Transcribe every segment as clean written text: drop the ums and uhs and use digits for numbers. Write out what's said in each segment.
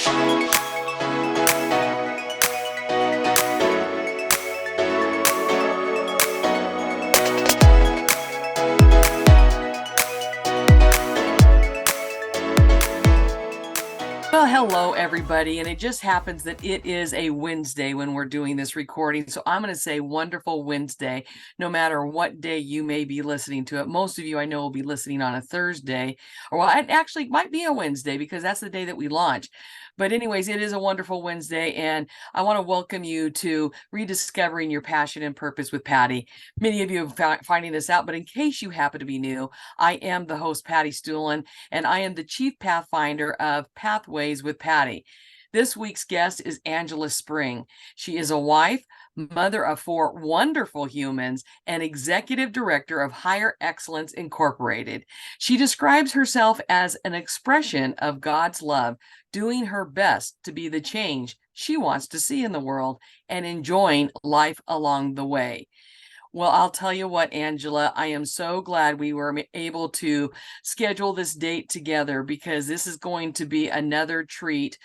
Well, hello, everybody. And it just happens that it is a Wednesday when we're doing this recording. So I'm going to say wonderful Wednesday, no matter what day you may be listening to it. Most of you I know will be listening on a Thursday, or well, it actually might be a Wednesday because that's the day that we launch. But anyways, it is a wonderful Wednesday, and I want to welcome you to Rediscovering Your Passion and Purpose with Patty. Many of you are finding this out, but in case you happen to be new, I am the host, Patty Stuhlin, and I am the Chief Pathfinder of Pathways with Patty. This week's guest is Angela Spring. She is a wife, mother of 4 wonderful humans, and executive director of Higher Excellence Incorporated. She describes herself as an expression of God's love, doing her best to be the change she wants to see in the world and enjoying life along the way. Well, I'll tell you what, Angela, I am so glad we were able to schedule this date together, because this is going to be another treat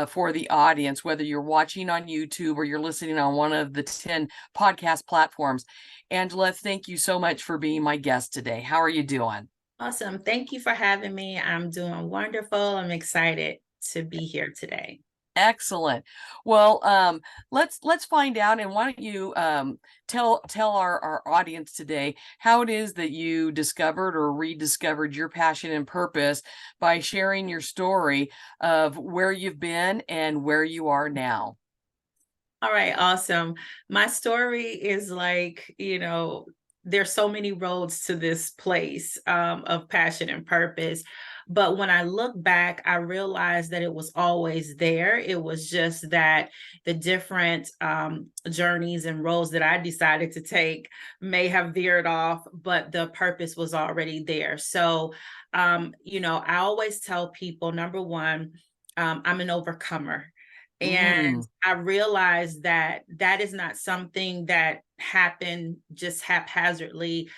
for the audience, whether you're watching on YouTube or you're listening on one of the 10 podcast platforms. Angela, thank you so much for being my guest today. How are you doing? Awesome. Thank you for having me. I'm doing wonderful. I'm excited to be here today. Excellent. Well, let's find out, and why don't you tell our audience today how it is that you discovered or rediscovered your passion and purpose by sharing your story of where you've been and where you are now. All right, awesome. My story is there's so many roads to this place of passion and purpose. But when I look back, I realized that it was always there. It was just that the different journeys and roads that I decided to take may have veered off, but the purpose was already there. So, I always tell people, number one, I'm an overcomer. And Mm, I realized that that is not something that happened just haphazardly.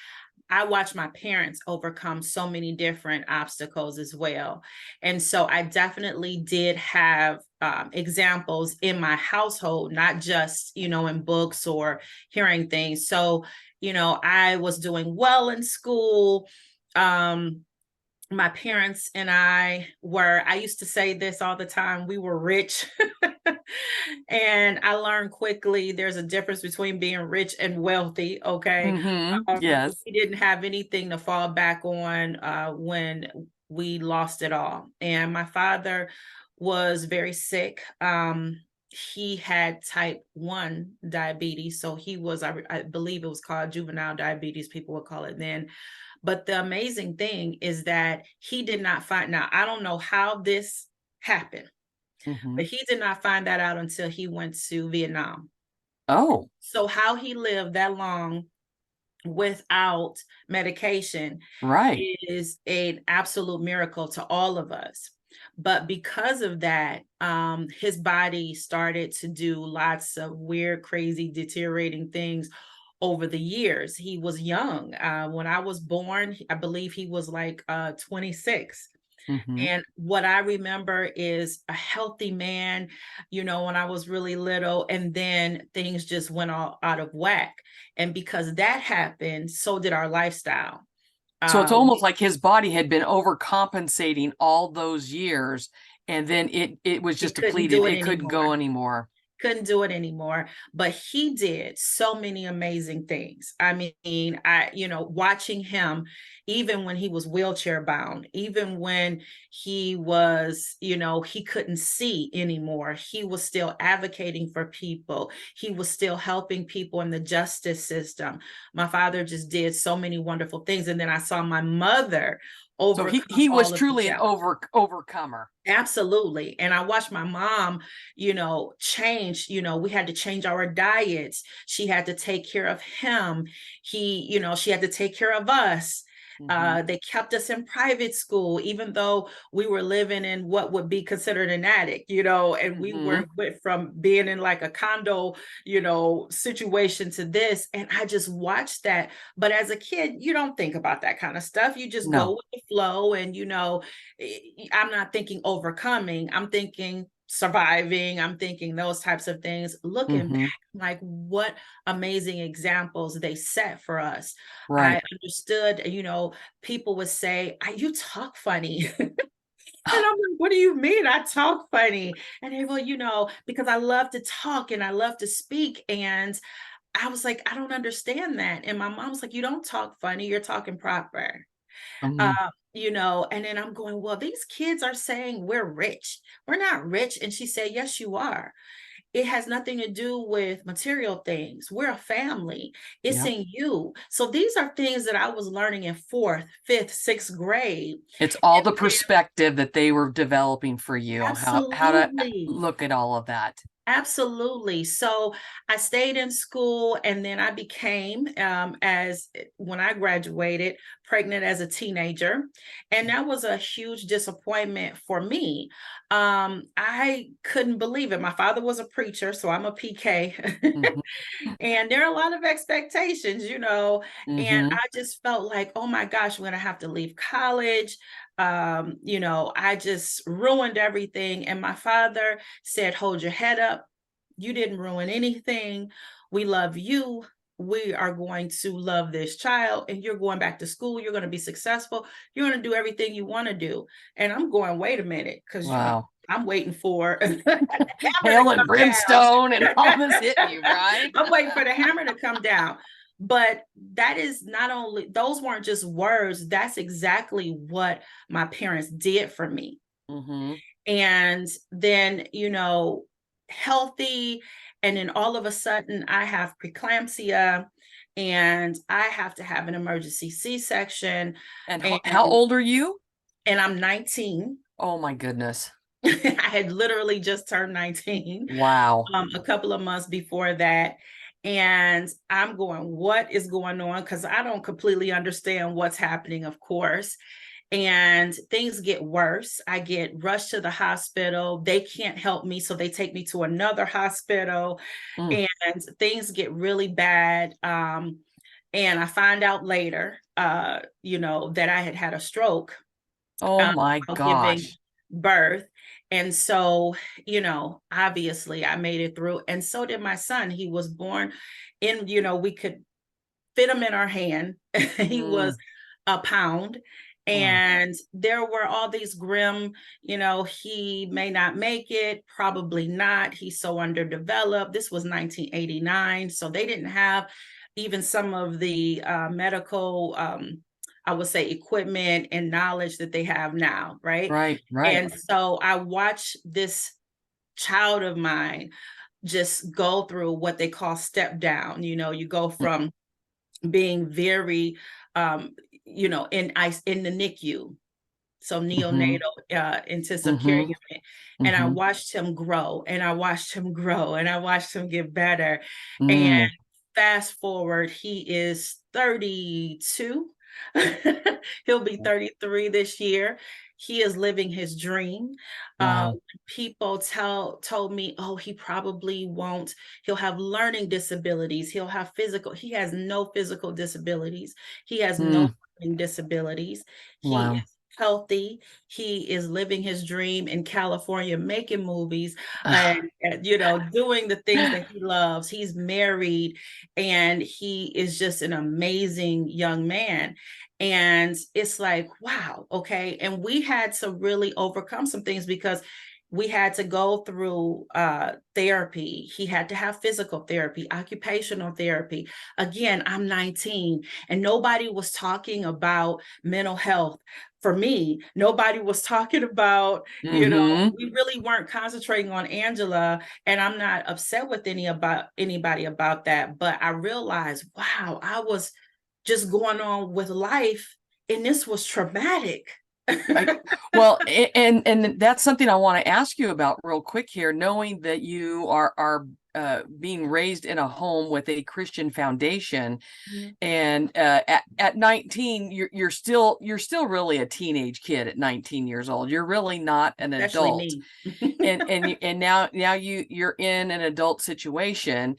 I watched my parents overcome so many different obstacles as well. And so I definitely did have examples in my household, not just, in books or hearing things. So, I was doing well in school. Um, my parents and I used to say this all the time, we were rich. And I learned quickly there's a difference between being rich and wealthy. Okay. yes. We didn't have anything to fall back on when we lost it all. And my father was very sick. He had type 1 diabetes. So he was, I believe it was called juvenile diabetes, people would call it then. But the amazing thing is that he did not find, now, I don't know how this happened, Hmm. but he did not find that out until he went to Vietnam. Oh, So, how he lived that long without medication right. is an absolute miracle to all of us. But because of that, his body started to do lots of weird, crazy, deteriorating things over the years. He was young. When I was born, I believe he was like 26. Hmm. And what I remember is a healthy man, when I was really little, and then things just went all out of whack. And because that happened, so did our lifestyle. So it's We almost like his body had been overcompensating all those years, and then it was we just couldn't depleted. do it It couldn't anymore. go anymore. Couldn't do it anymore, but he did so many amazing things. I mean, watching him, even when he was wheelchair bound, even when he was, he couldn't see anymore, he was still advocating for people. He was still helping people in the justice system. My father just did so many wonderful things. And then I saw my mother So overcome he was all of the truly an challenges. overcomer. Absolutely. And I watched my mom, change, we had to change our diets. She had to take care of him. She had to take care of us. Hmm. They kept us in private school, even though we were living in what would be considered an attic, and we Hmm. went from being in like a condo, situation to this. And I just watched that. But as a kid, you don't think about that kind of stuff. You just go No. with the flow and, I'm not thinking overcoming. I'm thinking surviving. I'm thinking those types of things. Looking Mm-hmm. back, like what amazing examples they set for us. I Right. understood, people would say, You talk funny." And I'm like, "What do you mean I talk funny?" And they go, because I love to talk and I love to speak. And I was like, "I don't understand that." And my mom's like, "You don't talk funny, you're talking proper." Mm-hmm. And then I'm going, "Well, these kids are saying we're rich. We're not rich." And she said, "Yes, you are. It has nothing to do with material things. We're a family. It's Yep. in you." So these are things that I was learning in fourth, fifth, sixth grade. It's all And the perspective that they were developing for you, how to absolutely. look at all of that. Absolutely. So I stayed in school, and then I became, when I graduated, pregnant as a teenager. And that was a huge disappointment for me. I couldn't believe it. My father was a preacher, so I'm a PK. Mm-hmm. And there are a lot of expectations. And Mm-hmm. I just felt like, oh my gosh, I'm going to have to leave college. I just ruined everything. And my father said, "Hold your head up. You didn't ruin anything. We love you. We are going to love this child, and you're going back to school. You're going to be successful. You're going to do everything you want to do." And I'm going, wait a minute, because Wow. I'm waiting for the hammer to Hail and come down. brimstone and all this hitting you, right? I'm waiting for the hammer to come down. But that is not only, those weren't just words, that's exactly what my parents did for me. Mm-hmm. And then, healthy. And then all of a sudden, I have preeclampsia and I have to have an emergency C-section. And And, how old are you? and I'm 19. Oh my goodness. I had literally just turned 19 Wow. a couple of months before that. And I'm going, what is going on? Because I don't completely understand what's happening, of course. And things get worse. I get rushed to the hospital. They can't help me, so they take me to another hospital, Mm. and things get really bad. And I find out later, that I had had a stroke Oh my while giving gosh. birth. And so, obviously I made it through. And so did my son. He was born in, we could fit him in our hand. He Mm. was a pound. Mm. And there were all these grim, he may not make it, probably not. He's so underdeveloped. This was 1989. So they didn't have even some of the medical, I would say, equipment and knowledge that they have now. Right. Right, right. And so I watched this child of mine just go through what they call step down. You go Mm. from being very, in the NICU, so Mm-hmm. neonatal intensive care Mm-hmm. unit. And I Mm-hmm. watched him grow, and I watched him grow, and I watched him get better. And Mm. fast forward, he is 32. He'll be 33 this year. He is living his dream. Wow. People told me, "Oh, he probably won't. He'll have learning disabilities. He'll have physical." He has no physical disabilities. He has no Mm. learning disabilities. He Wow. is healthy. He is living his dream in California, making movies, and doing the things that he loves. He's married, and he is just an amazing young man. And it's like, wow, okay. And we had to really overcome some things, because we had to go through therapy. He had to have physical therapy, occupational therapy. Again, I'm 19, and nobody was talking about mental health. For me, nobody was talking about, Mm-hmm. we really weren't concentrating on Angela. And I'm not upset with anybody about that. But I realized, wow, I was just going on with life, and this was traumatic. Right. Well, and that's something I want to ask you about real quick here, knowing that you are being raised in a home with a Christian foundation, Mhm. and at 19, you're still really a teenage kid at 19 years old. You're really not an Especially adult, me. and now you're in an adult situation,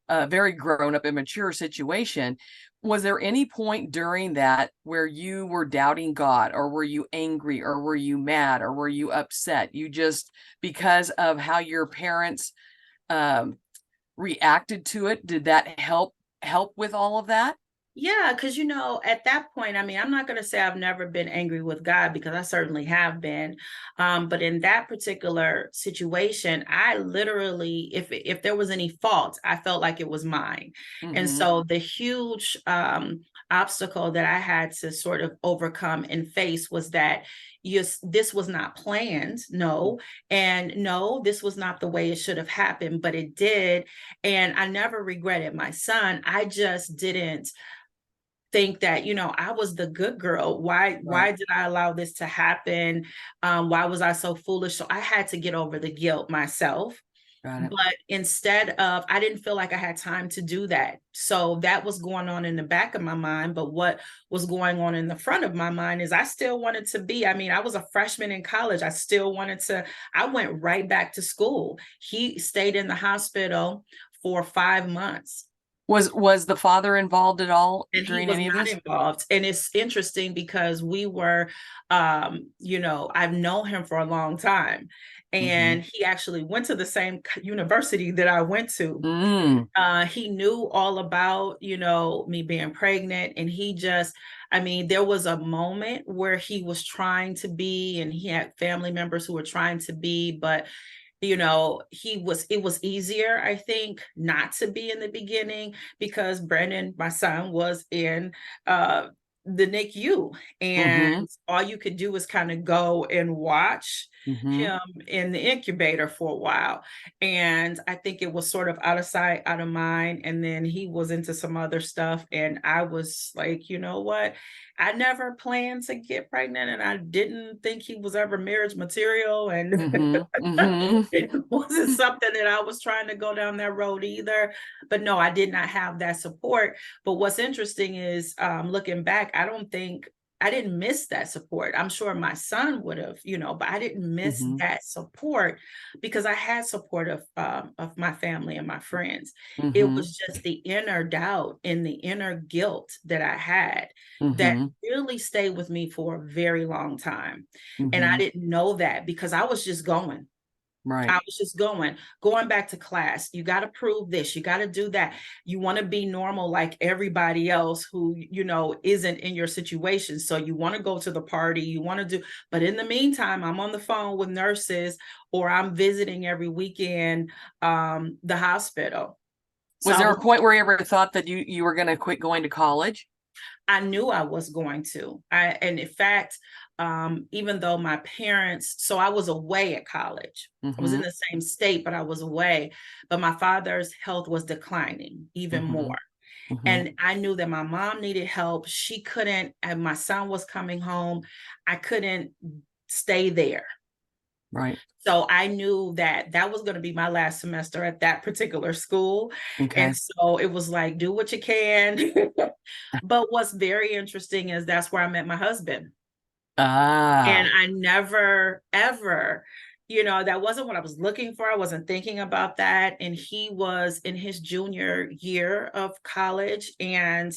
a very grown up and mature situation. Was there any point during that where you were doubting God, or were you angry, or were you mad, or were you upset? You just, because of how your parents um, reacted to it, did that help with all of that? Yeah, because at that point, I mean, I'm not going to say I've never been angry with God, because I certainly have been. But in that particular situation, I literally, if there was any fault, I felt like it was mine. And Mm-hmm. so the huge obstacle that I had to sort of overcome and face was that, yes, this was not planned, no, and no, this was not the way it should have happened, but it did. And I never regretted my son. I just didn't think that I was the good girl. Why Right. did I allow this to happen? Why was I so foolish? So I had to get over the guilt myself. Got it. But instead of, I didn't feel like I had time to do that. So that was going on in the back of my mind. But what was going on in the front of my mind is I still wanted to be, I mean, I was a freshman in college. I went right back to school. He stayed in the hospital for 5 months. Was the father involved at all And he during was any of not this? involved. And it's interesting because we were, I've known him for a long time. Mm-hmm. And he actually went to the same university that I went to. Mm. He knew all about, me being pregnant. And I mean, there was a moment where he was trying to be, and he had family members who were trying to be, but it was easier, I think, not to be in the beginning, because Brandon, my son, was in uh the NICU, Mm-hmm. and all you could do was kind of go and watch Mm-hmm. him in the incubator for a while. And I think it was sort of out of sight, out of mind. And then he was into some other stuff. And I was like, you know what? I never planned to get pregnant, and I didn't think he was ever marriage material. And Mm-hmm. Mm-hmm. it wasn't something that I was trying to go down that road either. But no, I did not have that support. But what's interesting is, looking back, I didn't miss that support. I'm sure my son would have, but I didn't miss Mm-hmm. that support, because I had support of my family and my friends. It Mm-hmm. was just the inner doubt and the inner guilt that I had that Mm-hmm. really stayed with me for a very long time. And I Mm-hmm. didn't know that, because I was just going. Right. I was just going back to class. You got to prove this. You got to do that. You want to be normal like everybody else who, isn't in your situation. So you want to go to the party, you want to do, but in the meantime, I'm on the phone with nurses, or I'm visiting every weekend, the hospital. So Was there a point where you ever thought that you were going to quit going to college? I knew I was going to. And in fact, even though my parents, so I was away at college. I was in Mm-hmm. the same state, but I was away. But my father's health was declining even Mm-hmm. more. Mm-hmm. And I knew that my mom needed help. She couldn't, and my son was coming home. I couldn't stay there. Right. So I knew that that was going to be my last semester at that particular school. And Okay. so it was like, do what you can. But what's very interesting is that's where I met my husband. And Ah. I never, ever, that wasn't what I was looking for. I wasn't thinking about that. And he was in his junior year of college, and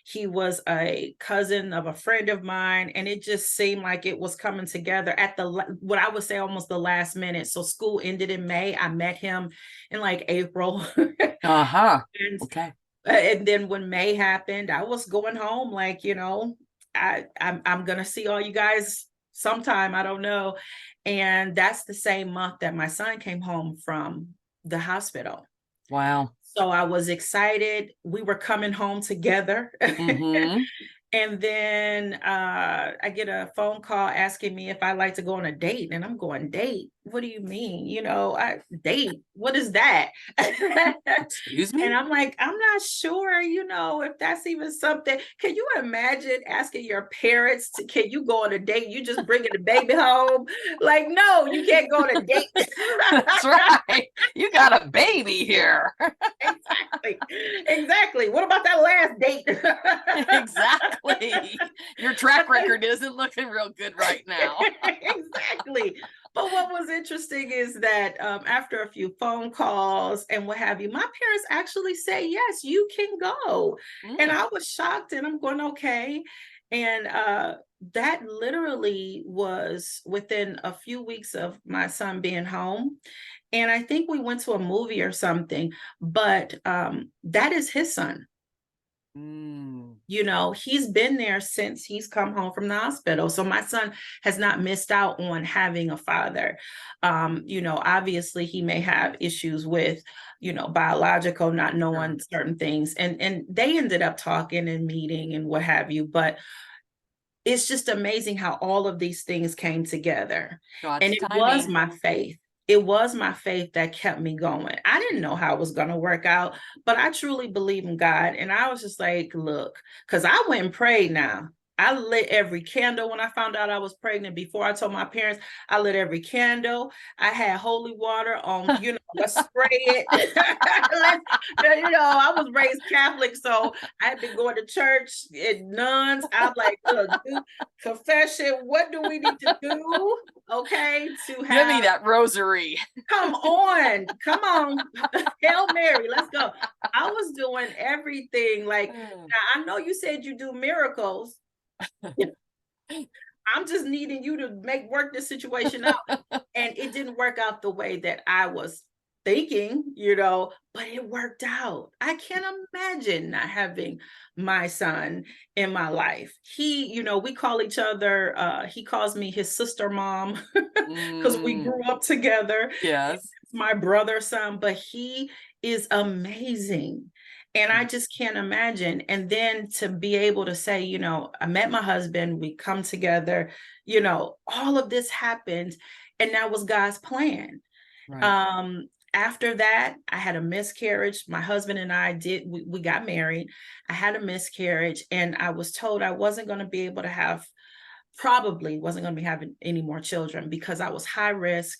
he was a cousin of a friend of mine. And it just seemed like it was coming together at what I would say almost the last minute. So school ended in May. I met him in like April. Uh-huh. and Okay. and then when May happened, I was going home like, I'm gonna see all you guys sometime. I don't know. And that's the same month that my son came home from the hospital. Wow. So I was excited. We were coming home together. Mm-hmm. And then I get a phone call asking me if I'd like to go on a date. And I'm going, date? What do you mean? I date? What is that? Excuse And me? I'm like, I'm not sure, if that's even something. Can you imagine asking your parents can you go on a date? You just bringing the baby home? Like, no, you can't go on a date. That's right. You got a baby here. Exactly. Exactly. What about that last date? Exactly. Your track record isn't looking real good right now. Exactly. But what was interesting is that after a few phone calls and what have you, my parents actually say, yes, you can go. And Mm, I was shocked and I'm going, okay. And that literally was within a few weeks of my son being home. And I think we went to a movie or something, but that is his son. mm. You know, he's been there since he's come home from the hospital. So my son has not missed out on having a father. You know, obviously he may have issues with, you know, biological, not Sure. knowing certain things. And they ended up talking and meeting and what have you. But it's just amazing how all of these things came together. And God's it was timing. my faith. It was my faith that kept me going. I didn't know how it was going to work out, but I truly believe in God. And I was just like, look, because I went and prayed now. I lit every candle when I found out I was pregnant. Before I told my parents, I lit every candle. I had holy water on, you know, let's spray it. You know, I was raised Catholic, so I had been going to church and nuns. I'm like, look, do confession. What do we need to do? Okay, to Give me have, that rosary. come on, Hail Mary, let's go. I was doing everything. Like, Mm. now I know you said you do miracles. I'm just needing you to work this situation out. And it didn't work out the way that I was thinking, you know, but it worked out. I can't imagine not having my son in my life. He, you know, we call each other, he calls me his sister mom because we Mm, grew up together. yes. It's my brother's son, but he is amazing. And I just can't imagine. And then to be able to say, you know, I met my husband, we come together, you know, all of this happened, and that was God's plan. Right. After that, I had a miscarriage. My husband and I we got married. I had a miscarriage, and I was told I wasn't going to be able to have, probably wasn't going to be having any more children because I was high risk.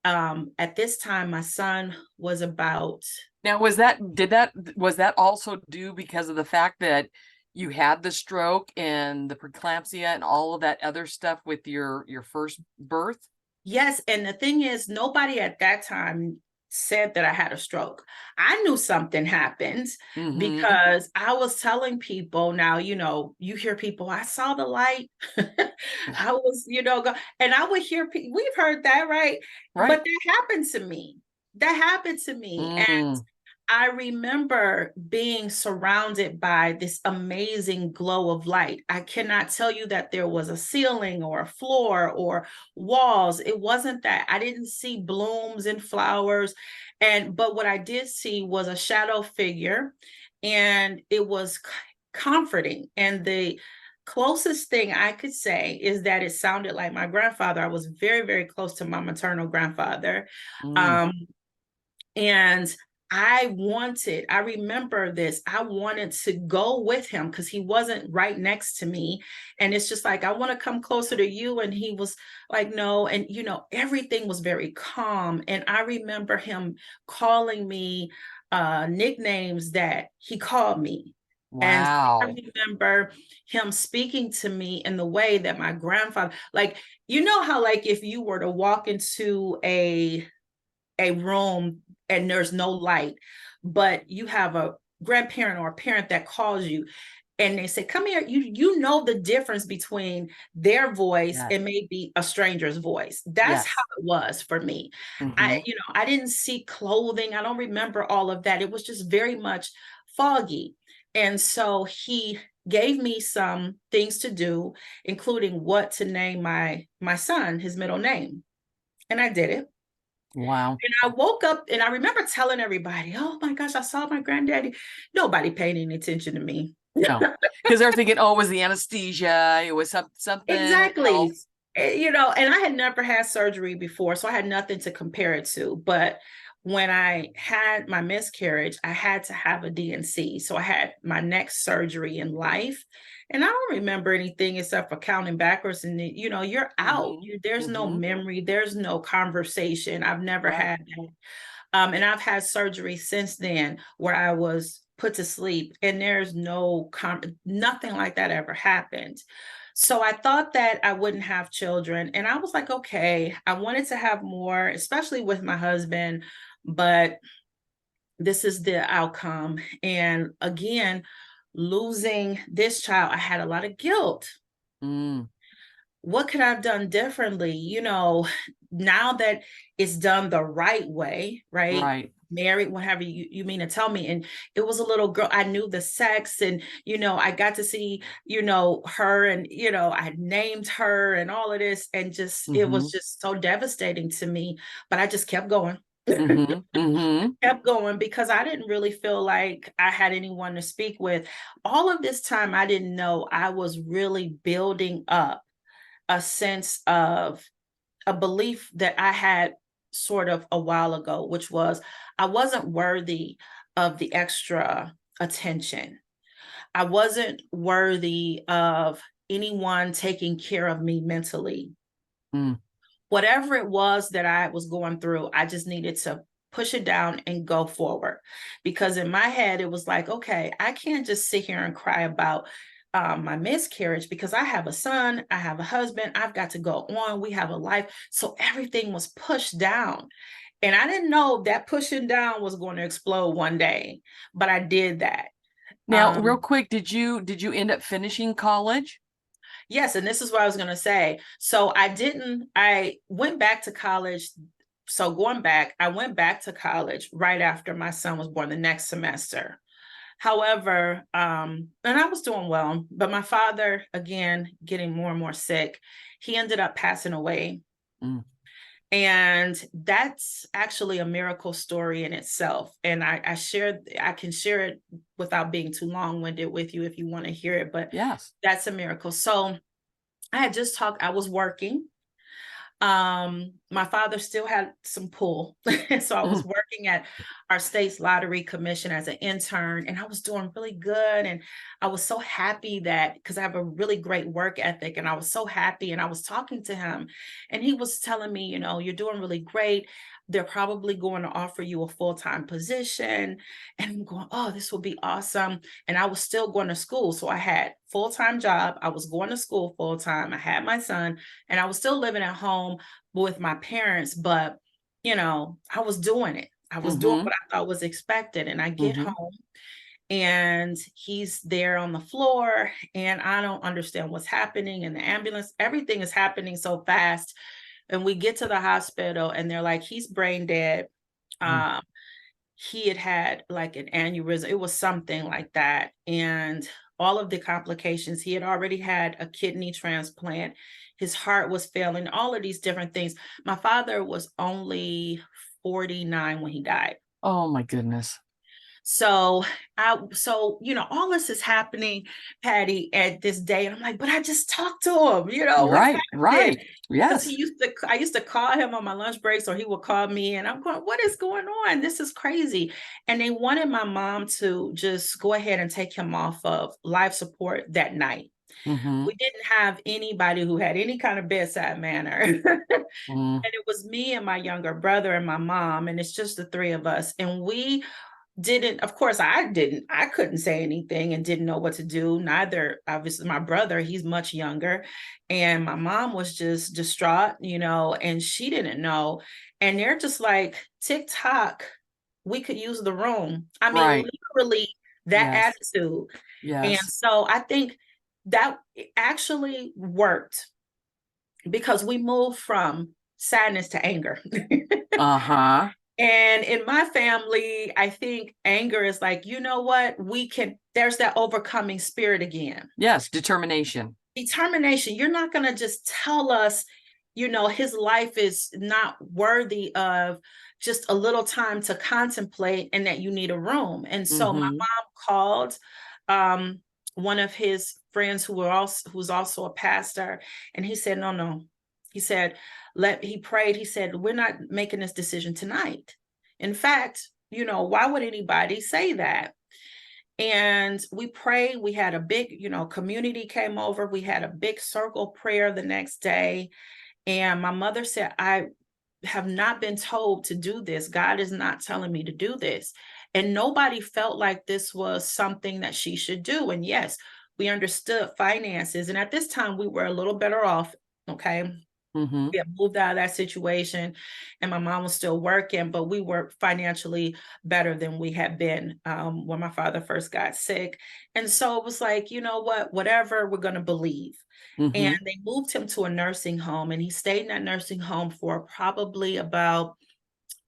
At this time, my son was about, Now, was that also due because of the fact that you had the stroke and the preeclampsia and all of that other stuff with your first birth? yes. And the thing is, nobody at that time said that I had a stroke. I knew something happened Mm-hmm. because I was telling people. Now, you know, you hear people, I saw the light. I was, you know, and I would hear people, we've heard that, right? But Right. that happened to me. That happened to me. And Mm, I remember being surrounded by this amazing glow of light. I cannot tell you that there was a ceiling or a floor or walls. It wasn't that. I didn't see blooms and flowers. But what I did see was a shadow figure, and it was comforting. And the closest thing I could say is that it sounded like my grandfather. I was very, very close to my maternal grandfather. mm. Um, and I remember this, I wanted to go with him because he wasn't right next to me. And it's just like, I want to come closer to you. And he was like, no. And, you know, everything was very calm. And I remember him calling me nicknames that he called me. And I Wow. remember him speaking to me in the way that my grandfather, like, you know, how, like, if you were to walk into a room and there's no light, but you have a grandparent or a parent that calls you and they say, come here, you know the difference between their voice Yes. and maybe a stranger's voice. That's how Yes. it was for me. Mm-hmm. You know, I didn't see clothing. I don't remember all of that. It was just very much foggy. And so he gave me some things to do, including what to name my son, his middle name. And I did it. Wow. And I woke up and I remember telling everybody, oh my gosh, I saw my granddaddy. Nobody paid any attention to me. No, because they're thinking, oh, it was the anesthesia. It was something Exactly. else. You know, and I had never had surgery before, so I had nothing to compare it to. But when I had my miscarriage, I had to have a DNC. So I had my next surgery in life. And I don't remember anything except for counting backwards. And, you know, you're out. Mm-hmm. There's no Mm-hmm. memory, there's no conversation. I've never Right. had that. And I've had surgery since then where I was put to sleep, and there's nothing like that ever happened. So I thought that I wouldn't have children. And I was like, okay, I wanted to have more, especially with my husband, but this is the outcome. And again, losing this child, I had a lot of guilt. Mm, What could I have done differently? Now that it's done the right way, right? right. Married, whatever you mean to tell me. And it was a little girl. I knew the sex, and I got to see, her, and I named her and all of this. And just it Mm-hmm. was just so devastating to me. But I just kept going. Mm-hmm. Mm-hmm. Kept going because I didn't really feel like I had anyone to speak with. All of this time, I didn't know I was really building up a sense of a belief that I had sort of a while ago, which was I wasn't worthy of the extra attention. I wasn't worthy of anyone taking care of me mentally. Mm, Whatever it was that I was going through, I just needed to push it down and go forward. Because in my head, it was like, okay, I can't just sit here and cry about my miscarriage because I have a son, I have a husband, I've got to go on, we have a life. So everything was pushed down. And I didn't know that pushing down was going to explode one day, but I did that. Now, real Um, quick, did you end up finishing college? Yes, and this is what I was going to say. So I went back to college. So going back, I went back to college right after my son was born the next semester. However, and I was doing well, but my father, again, getting more and more sick, he ended up passing away. Mm, And that's actually a miracle story in itself. And I can share it without being too long-winded with you if you want to hear it, but yes. that's a miracle. So I was working. My father still had some pull. So I was Mm, working at our state's lottery commission as an intern, and I was doing really good. And I was so happy that because I have a really great work ethic, and I was so happy. And I was talking to him, and he was telling me, you're doing really great. They're probably going to offer you a full-time position. And I'm going, oh, this will be awesome. And I was still going to school. So I had full-time job. I was going to school full-time. I had my son, and I was still living at home with my parents, but I was doing it. I was doing mm-hmm. what I thought was expected. And I get Mm-hmm. home and he's there on the floor, and I don't understand what's happening in the ambulance. Everything is happening so fast. And we get to the hospital and they're like, he's brain dead. Mm. Um, he had like an aneurysm. It was something like that. And all of the complications, he had already had a kidney transplant. His heart was failing, all of these different things. My father was only 49 when he died. Oh my goodness. So all this is happening, Patty, at this day. And I'm like, but I just talked to him, what's Right, happening? right. Because Yes. I used to call him on my lunch breaks, or he would call me, and I'm going, what is going on? This is crazy. And they wanted my mom to just go ahead and take him off of life support that night. Mm-hmm. We didn't have anybody who had any kind of bedside manner. And Mm, it was me and my younger brother and my mom, and it's just the three of us. And we didn't, of course, I couldn't say anything and didn't know what to do. Neither, obviously, my brother, he's much younger. And my mom was just distraught, and she didn't know. And they're just like, TikTok, we could use the room. I mean, right. literally that Yes. attitude. And Yes. so I think that actually worked because we moved from sadness to anger. Uh-huh. And in my family, I think anger is like, what? There's that overcoming spirit again. Yes. Determination. Determination. You're not going to just tell us, his life is not worthy of just a little time to contemplate and that you need a room. And so my Mm-hmm. mom called um, one of his friends who's also a pastor. And he said, no, no. He said, he prayed. He said, we're not making this decision tonight. In fact, why would anybody say that? And we prayed. We had a big, community came over. We had a big circle prayer the next day. And my mother said, I have not been told to do this. God is not telling me to do this. And nobody felt like this was something that she should do. And yes, We understood finances. And at this time, we were a little better off. Okay. Mm-hmm. We had moved out of that situation and my mom was still working, but we were financially better than we had been when my father first got sick. And so it was like, you know what, whatever, we're going to believe. Mm-hmm. And they moved him to a nursing home, and he stayed in that nursing home for probably about,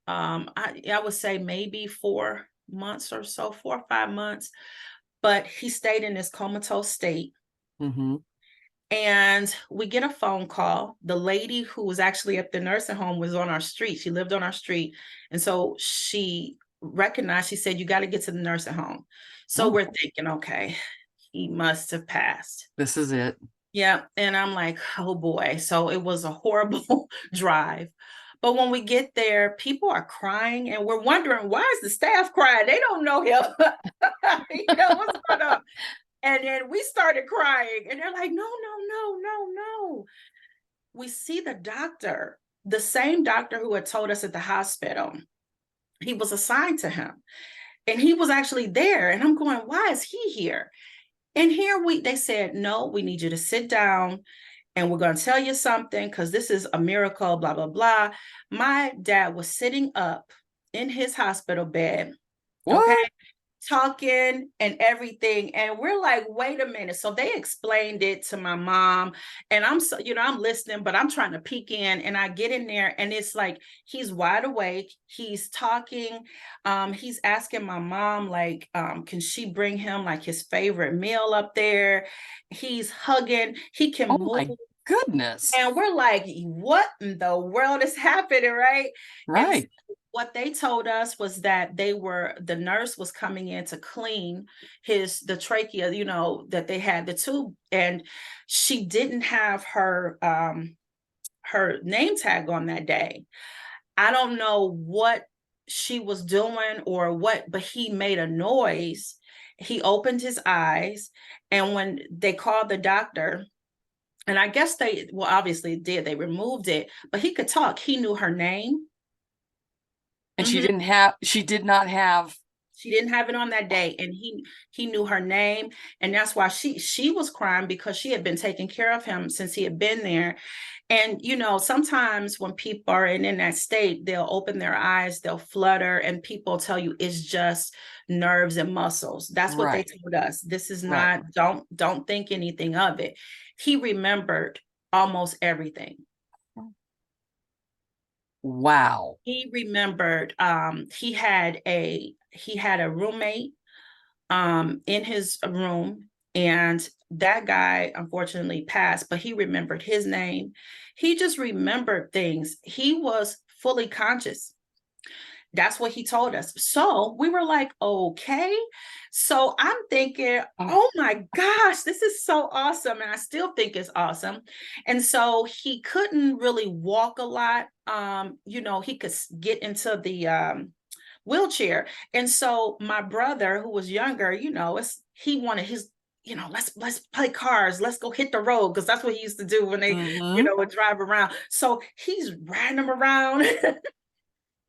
I would say maybe 4 months or so, 4 or 5 months. But he stayed in this comatose state. Mm-hmm. And we get a phone call. The lady who was actually at the nursing home was on our street. She lived on our street. And so she recognized, she said, you got to get to the nursing home. So Oh, we're thinking, okay, he must have passed. this is it. Yeah. And I'm like, oh boy. So it was a horrible drive. But when we get there, people are crying and we're wondering, why is the staff crying? They don't know him. What's going on? And then we started crying and they're like, no, no, no, no, no. We see the doctor, the same doctor who had told us at the hospital. He was assigned to him and he was actually there. And I'm going, why is he here? And they said, no, we need you to sit down and we're going to tell you something because this is a miracle, blah, blah, blah. My dad was sitting up in his hospital bed. What? Okay. Talking and everything. And we're like, wait a minute. So they explained it to my mom. And I'm I'm listening, but I'm trying to peek in. And I get in there and it's like he's wide awake. He's talking. He's asking my mom, like, can she bring him like his favorite meal up there? He's hugging, he can Oh move. my goodness. And we're like, what in the world is happening, right? Right. And what they told us was that the nurse was coming in to clean the trachea, that they had the tube, and she didn't have her name tag on that day. I don't know what she was doing or what, but he made a noise. He opened his eyes, and when they called the doctor, and I guess obviously did, they removed it, but he could talk. He knew her name. And Mm-hmm. she did not have. She didn't have it on that day, and he knew her name, and that's why she was crying because she had been taking care of him since he had been there. And sometimes when people are in that state, they'll open their eyes, they'll flutter, and people tell you it's just nerves and muscles. That's what they Right. told us. This is Right. not, don't think anything of it. He remembered almost everything. Wow. He remembered he had a roommate in his room, and that guy unfortunately passed, but he remembered his name. He just remembered things. He was fully conscious. That's what he told us. So we were like, okay. So I'm thinking, oh my gosh, this is so awesome. And I still think it's awesome. And so he couldn't really walk a lot. He could get into the wheelchair. And so my brother, who was younger, he wanted his, let's play cars, let's go hit the road, because that's what he used to do when they, Mm-hmm. would drive around. So he's riding them around.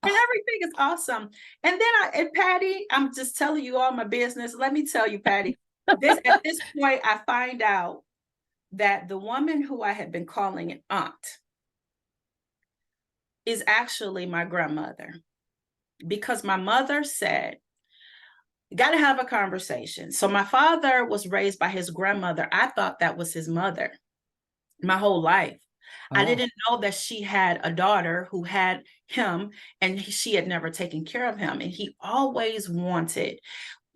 And everything is awesome. And then Patty, I'm just telling you all my business. Let me tell you, Patty, at this point, I find out that the woman who I had been calling an aunt is actually my grandmother, because my mother said, got to have a conversation. So my father was raised by his grandmother. I thought that was his mother my whole life. Oh. I didn't know that she had a daughter who had him, and she had never taken care of him. And he always wanted,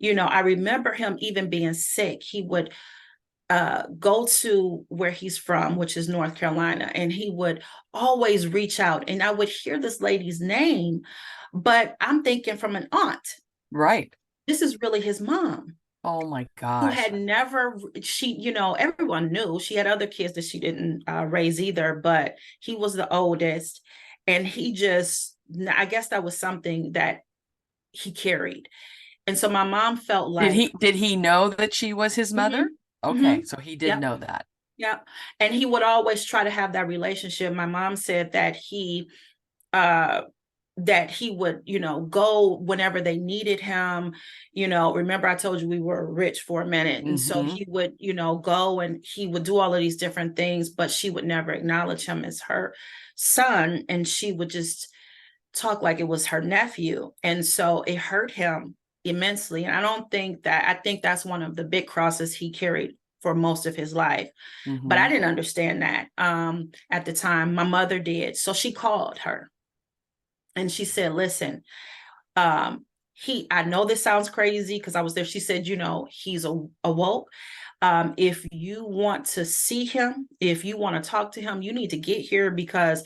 I remember him even being sick. He would go to where he's from, which is North Carolina, and he would always reach out. And I would hear this lady's name, but I'm thinking from an aunt. Right. This is really his mom. Oh my Who gosh. had never, everyone knew she had other kids that she didn't raise either, but he was the oldest. And I guess that was something that he carried. And so my mom felt like. Did he know that she was his mother? Mm-hmm, Okay, mm-hmm, so he did yep, know that. yep. And he would always try to have that relationship. My mom said that he that he would, go whenever they needed him. Remember I told you we were rich for a minute. And so Mm-hmm. he would, go and he would do all of these different things, but she would never acknowledge him as her son. And she would just talk like it was her nephew. And so it hurt him immensely. And I think that's one of the big crosses he carried for most of his life. But I Mm-hmm. didn't understand that at the time. My mother did. So she called her and she said, listen, I know this sounds crazy because I was there. She said, he's awoke. If you want to see him, if you want to talk to him, you need to get here because,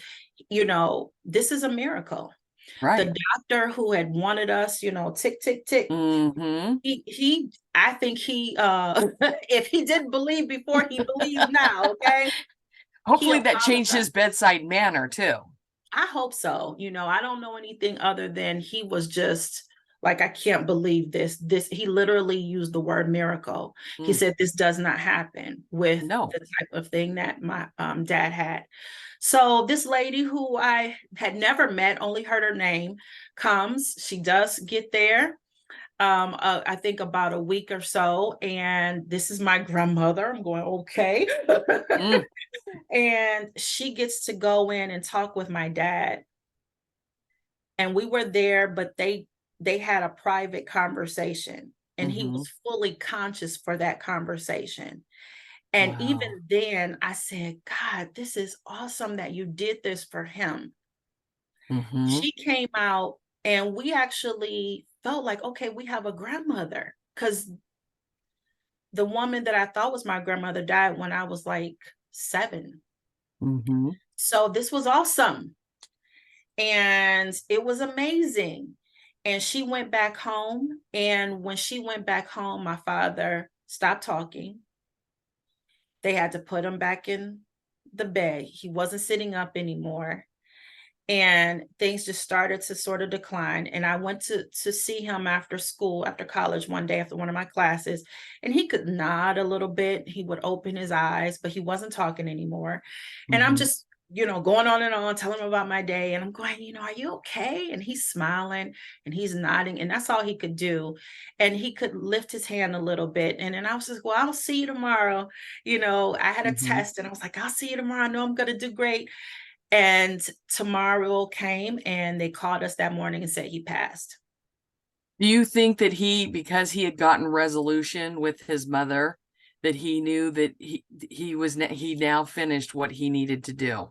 this is a miracle. Right. The doctor who had wanted us, tick, tick, tick, Mm-hmm. I think he, if he didn't believe before, he believes now. Okay. He Hopefully that changed his apologized. bedside manner too. I hope so. I don't know anything other than he was just like, I can't believe this. He literally used the word miracle. He Mm. said, this does not happen with No. the type of thing that my dad had. So this lady who I had never met, only heard her name, comes. She does get there. I think about a week or so, and this is my grandmother. I'm going, okay. Mm. And she gets to go in and talk with my dad. And we were there, but they had a private conversation, and he Mm-hmm. was fully conscious for that conversation. And even Wow. then I said, God, this is awesome that you did this for him. Mm-hmm. She came out and we actually felt like, okay, we have a grandmother, because the woman that I thought was my grandmother died when I was like 7. Mm-hmm. So this was awesome. And it was amazing. And she went back home. And when she went back home, my father stopped talking. They had to put him back in the bed. He wasn't sitting up anymore. And things just started to sort of decline. And I went to see him after school, after college one day, after one of my classes, and he could nod a little bit. He would open his eyes, but he wasn't talking anymore. And I'm Mm-hmm. just, going on and on, telling him about my day. And I'm going, are you okay? And he's smiling and he's nodding. And that's all he could do. And he could lift his hand a little bit. And then I was just, well, I'll see you tomorrow. I had a Mm-hmm. test and I was like, I'll see you tomorrow. I know I'm going to do great. And tomorrow came and they called us that morning and said he passed. Do you think that because he had gotten resolution with his mother, that he knew that he now finished what he needed to do?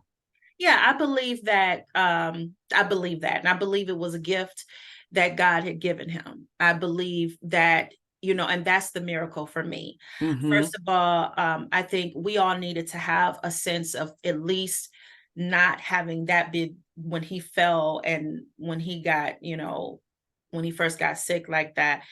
Yeah, I believe that. I believe that. And I believe it was a gift that God had given him. I believe that, and that's the miracle for me. Mm-hmm. First of all, I think we all needed to have a sense of at least not having that big when he fell and when he got, when he first got sick like that.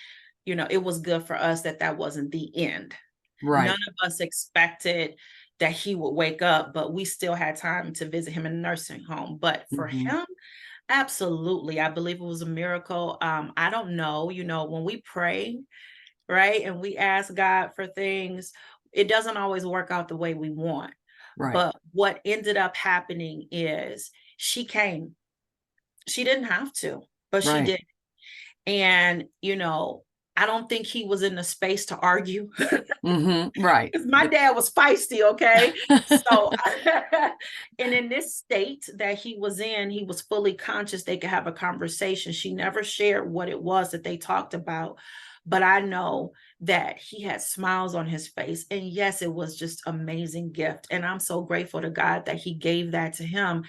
It was good for us that that wasn't the end. None Right. of us expected that he would wake up, but we still had time to visit him in a nursing home. But for Mm-hmm. him, absolutely, I believe it was a miracle. I don't know, when we pray, right, and we ask God for things, it doesn't always work out the way we want. Right. But what ended up happening is she came. She didn't have to, but she Right. did. And, I don't think he was in the space to argue. Mm-hmm. Right. Because my dad was feisty, okay? So, and in this state that he was in, he was fully conscious they could have a conversation. She never shared what it was that they talked about, but I know that he had smiles on his face. And yes, it was just amazing gift. And I'm so grateful to God that he gave that to him.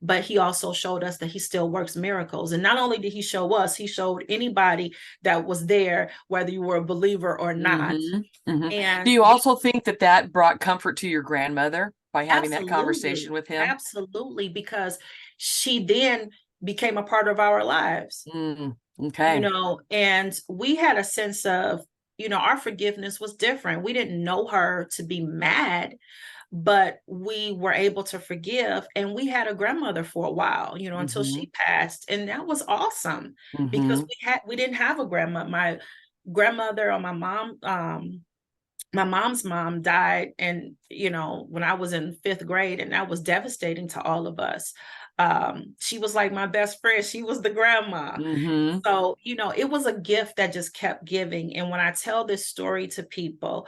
But he also showed us that he still works miracles. And not only did he show us, he showed anybody that was there, whether you were a believer or not. Mm-hmm. Mm-hmm. Do And you we also think that that brought comfort to your grandmother by having that conversation absolutely, with him? absolutely, because she then became a part of our lives, Mm, okay. and we had a sense of, our forgiveness was different. We didn't know her to be mad, but we were able to forgive. And we had a grandmother for a while, until Mm-hmm. she passed. And that was awesome because Mm-hmm. we didn't have a grandma. My grandmother or my mom's mom died and when I was in 5th grade, and that was devastating to all of us. She was like my best friend. She was the grandma. Mm-hmm. So, it was a gift that just kept giving. And when I tell this story to people,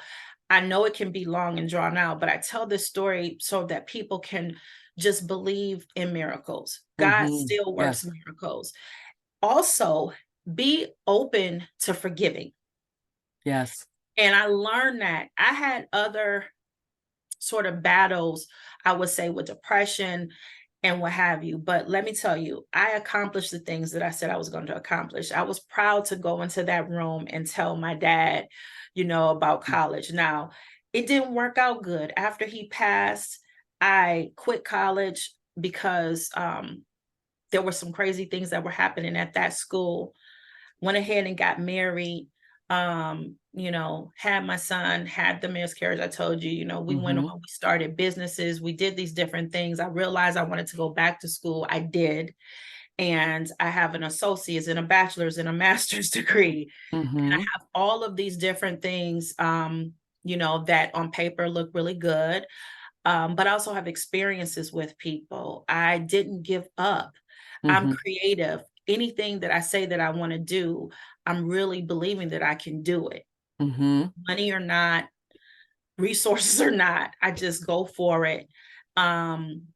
I know it can be long and drawn out, but I tell this story so that people can just believe in miracles. God Mm-hmm. still works Yes. miracles. Also, be open to forgiving. Yes. And I learned that I had other sort of battles, I would say, with depression and what have you. But let me tell you, I accomplished the things that I said I was going to accomplish. I was proud to go into that room and tell my dad, about college. Now, it didn't work out good. After he passed, I quit college because there were some crazy things that were happening at that school. Went ahead and got married, had my son, had the miscarriage. I told you, we went Mm-hmm. on, we started businesses, we did these different things. I realized I wanted to go back to school. I did. And I have an associate's and a bachelor's and a master's degree. And I Mm-hmm. have all of these different things, that on paper look really good. But I also have experiences with people. I didn't give up. I'm Mm-hmm. creative. Anything that I say that I want to do, I'm really believing that I can do it. Mm-hmm. Money or not, resources or not, I just go for it. Um,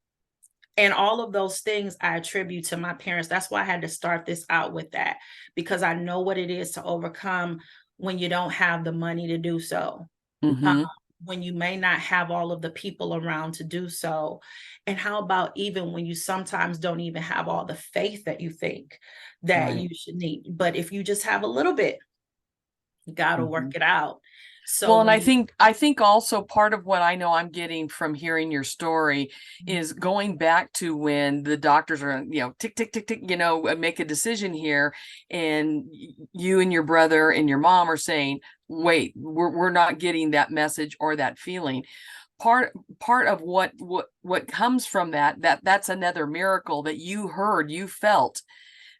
and all of those things I attribute to my parents. That's why I had to start this out with that, because I know what it is to overcome when you don't have the money to do so. Mm-hmm. When you may not have all of the people around to do so. And how about even when you sometimes don't even have all the faith that you think that Right. you should need? But if you just have a little bit, God will Mm-hmm. work it out. So Well, and when I think also part of what I know I'm getting from hearing your story is going back to when the doctors are, tick, tick, tick, tick, make a decision here, and you and your brother and your mom are saying, wait, we're not getting that message or that feeling. Part of what comes from that's another miracle that you heard, you felt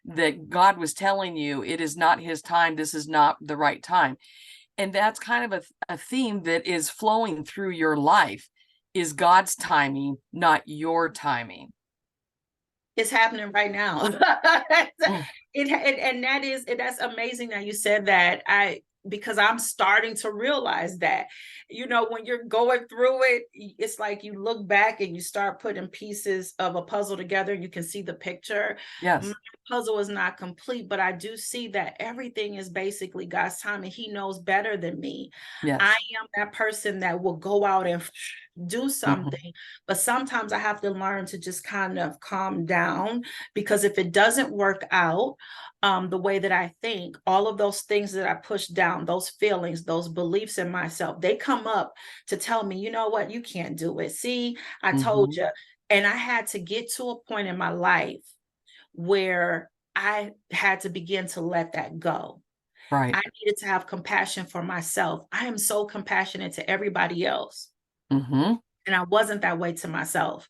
that God was telling you it is not his time, this is not the right time. And that's kind of a theme that is flowing through your life, is God's timing, not your timing. it's happening right now. Mm, And that's amazing that you said that. Because I'm starting to realize that, when you're going through it, it's like you look back and you start putting pieces of a puzzle together. You can see the picture. My yes. puzzle is not complete, but I do see that everything is basically God's time, and he knows better than me. I Yes. am that person that will go out and do Mhm. something, but sometimes I have to learn to just kind of calm down, because if it doesn't work out the way that I think, all of those things that I push down, those feelings, those beliefs in myself, they come up to tell me, you know what, you can't do it. See, I told Mhm. you. And I had to get to a point in my life where I had to begin to let that go. Right. I needed to have compassion for myself. I am so compassionate to everybody else, Mhm. and I wasn't that way to myself.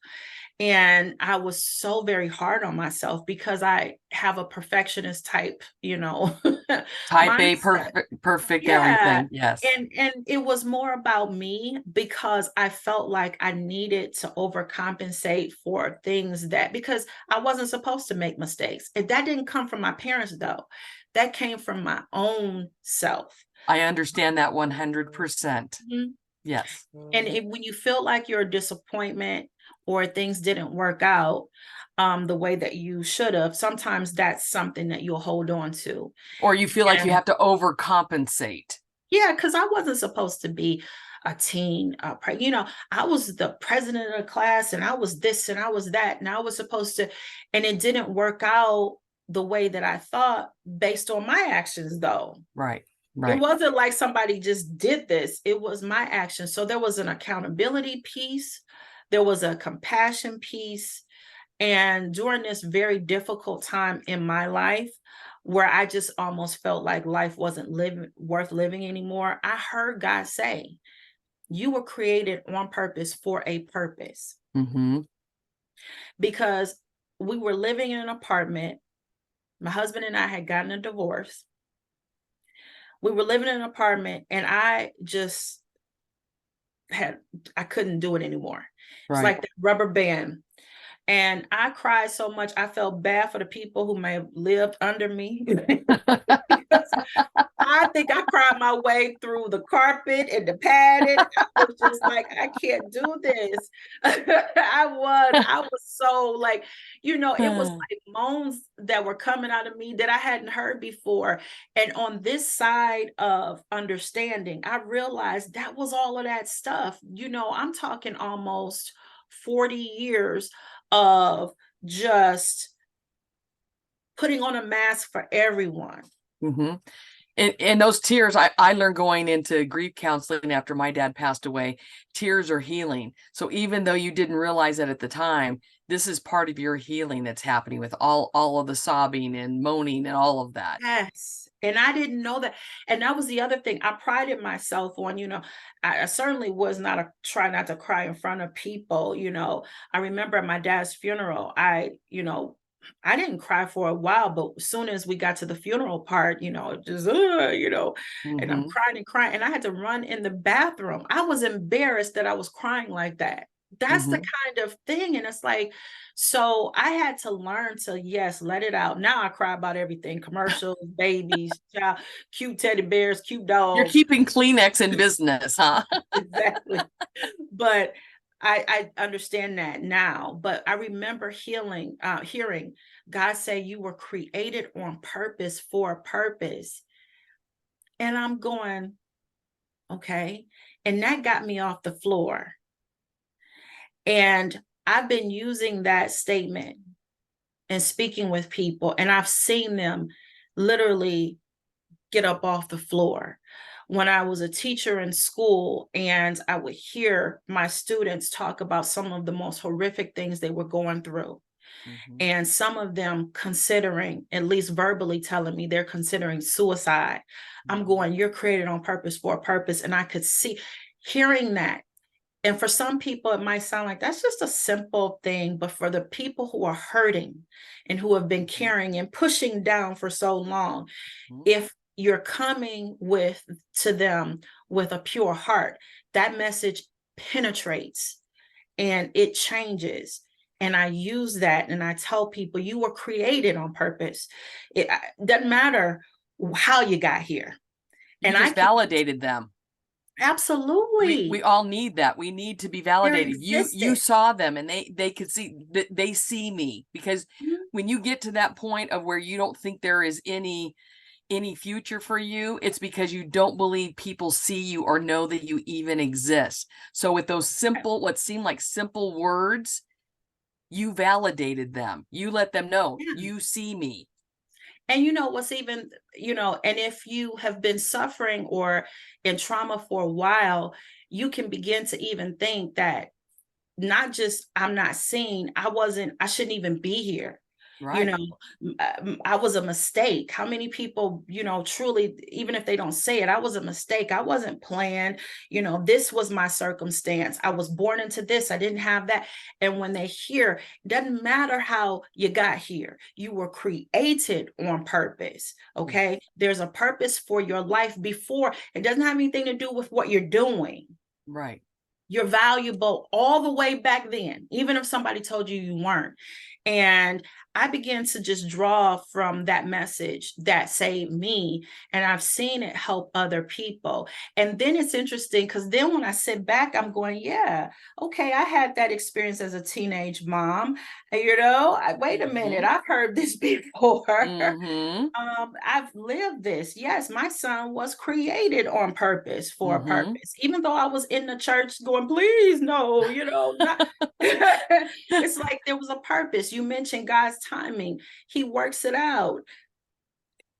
And I was so very hard on myself because I have a perfectionist type, Type A, mindset. perfect Yeah. everything. Yes. And it was more about me, because I felt like I needed to overcompensate for things because I wasn't supposed to make mistakes. And that didn't come from my parents though. That came from my own self. I understand that 100%. Mhm. Yes. And when you feel like you're a disappointment or things didn't work out the way that you should have, sometimes that's something that you'll hold on to. Or you feel like you And have to overcompensate. yeah, because I wasn't supposed to be a teen. I was the president of the class, and I was this and I was that, and I was supposed to, and it didn't work out the way that I thought based on my actions, though. Right. It Right. wasn't like somebody just did this. It was my action. So there was an accountability piece. There was a compassion piece. And during this very difficult time in my life, where I just almost felt like life wasn't worth living anymore, I heard God say, you were created on purpose for a purpose. Mhm. Because we were living in an apartment. My husband and I had gotten a divorce. We were living in an apartment, and I just I couldn't do it anymore. It's Right. like that rubber band. And I cried so much, I felt bad for the people who may have lived under me. I think I cried my way through the carpet and the padding. I was just like, I can't do this. I was so like, it was like moans that were coming out of me that I hadn't heard before. And on this side of understanding, I realized that was all of that stuff. I'm talking almost 40 years of just putting on a mask for everyone. Mm-hmm. And those tears, I learned going into grief counseling after my dad passed away, tears are healing. So even though you didn't realize that at the time, this is part of your healing that's happening with all of the sobbing and moaning and all of that. Yes. And I didn't know that. And that was the other thing I prided myself on. I certainly was not try not to cry in front of people. I remember at my dad's funeral, I didn't cry for a while, but as soon as we got to the funeral part, just, and I'm Mm-hmm. crying and crying. And I had to run in the bathroom. I was embarrassed that I was crying like that. That's the Mm-hmm. kind of thing. And it's like, so I had to learn to, yes, let it out. Now I cry about everything: commercials, babies, child, cute teddy bears, cute You're dogs. keeping Kleenex in business, huh? Exactly. But I understand that now. But I remember hearing God say, you were created on purpose for a purpose. And I'm going, okay. And that got me off the floor. And I've been using that statement and speaking with people, and I've seen them literally get up off the floor. When I was a teacher in school and I would hear my students talk about some of the most horrific things they were going through, Mm-hmm. and some of them considering, at least verbally telling me, they're considering suicide. I'm going, you're created on purpose for a purpose. And I could see, hearing that. And for some people, it might sound like that's just a simple thing. But for the people who are hurting and who have been carrying and pushing down for so long, Mm-hmm. if you're coming to them with a pure heart, that message penetrates and it changes. And I use that and I tell people, you were created on purpose. It doesn't matter how you got here. You And just validated them. absolutely. We all need that. We need to be They're validated. You existed. saw them and they could see that they see me, because when you get to that point of where you don't think there is any future for you, it's because you don't believe people see you or know that you even exist. So with those simple, what seem like simple words, you validated them. You let them know, Yeah. you see me. And what's even, and if you have been suffering or in trauma for a while, you can begin to even think that not just I'm not seen, I shouldn't even be here. Right. I was a mistake. How many people, truly, even if they don't say it, I was a mistake. I wasn't planned. This was my circumstance. I was born into this. I didn't have that. And when they hear, it doesn't matter how you got here, you were created on purpose. Okay. There's a purpose for your life before. It doesn't have anything to do with what you're doing. Right. You're valuable all the way back then, even if somebody told you you weren't. And I began to just draw from that message that saved me. And I've seen it help other people. And then it's interesting because then when I sit back, I'm going, yeah, okay, I had that experience as a teenage mom. Wait a minute, I've heard this before. Mm-hmm. I've lived this. Yes, my son was created on purpose for a Mm-hmm. purpose. Even though I was in the church going, please, no, not. It's like there was a purpose. You mentioned God's timing. He works it out.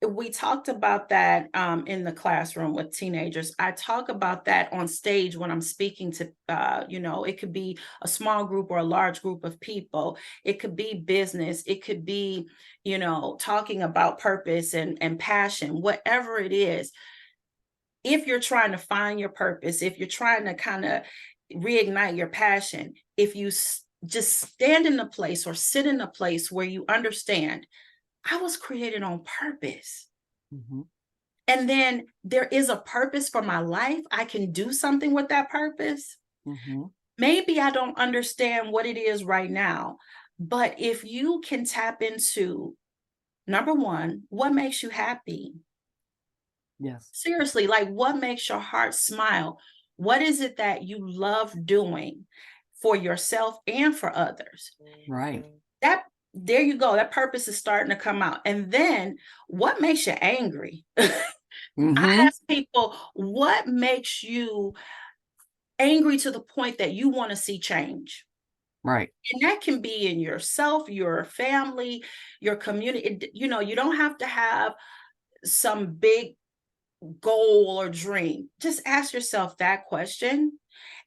We talked about that in the classroom with teenagers. I talk about that on stage when I'm speaking to, it could be a small group or a large group of people. It could be business. It could be, talking about purpose and passion, whatever it is. If you're trying to find your purpose, if you're trying to kind of reignite your passion, if you just stand in the place or sit in the place where you understand, I was created on purpose. Mm-hmm. And then there is a purpose for my life. I can do something with that purpose. Mm-hmm. Maybe I don't understand what it is right now, But if you can tap into, number one, what makes you happy? Yes. Seriously, like what makes your heart smile? What is it that you love doing for yourself and for others? Right. That, there you go. That purpose is starting to come out. And then what makes you angry? I Hmm. ask people, what makes you angry to the point that you want to see change? Right. And that can be in yourself, your family, your community. You know, you don't have to have some big goal or dream. Just ask yourself that question.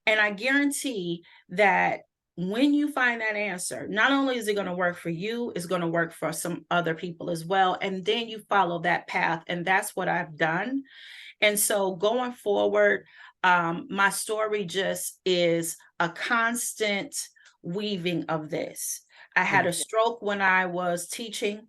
And I guarantee that when you find that answer, not only is it going to work for you, it's going to work for some other people as well. And then you follow that path. And that's what I've done. And so going forward, my story just is a constant weaving of this. I had Yeah. a stroke when I was teaching,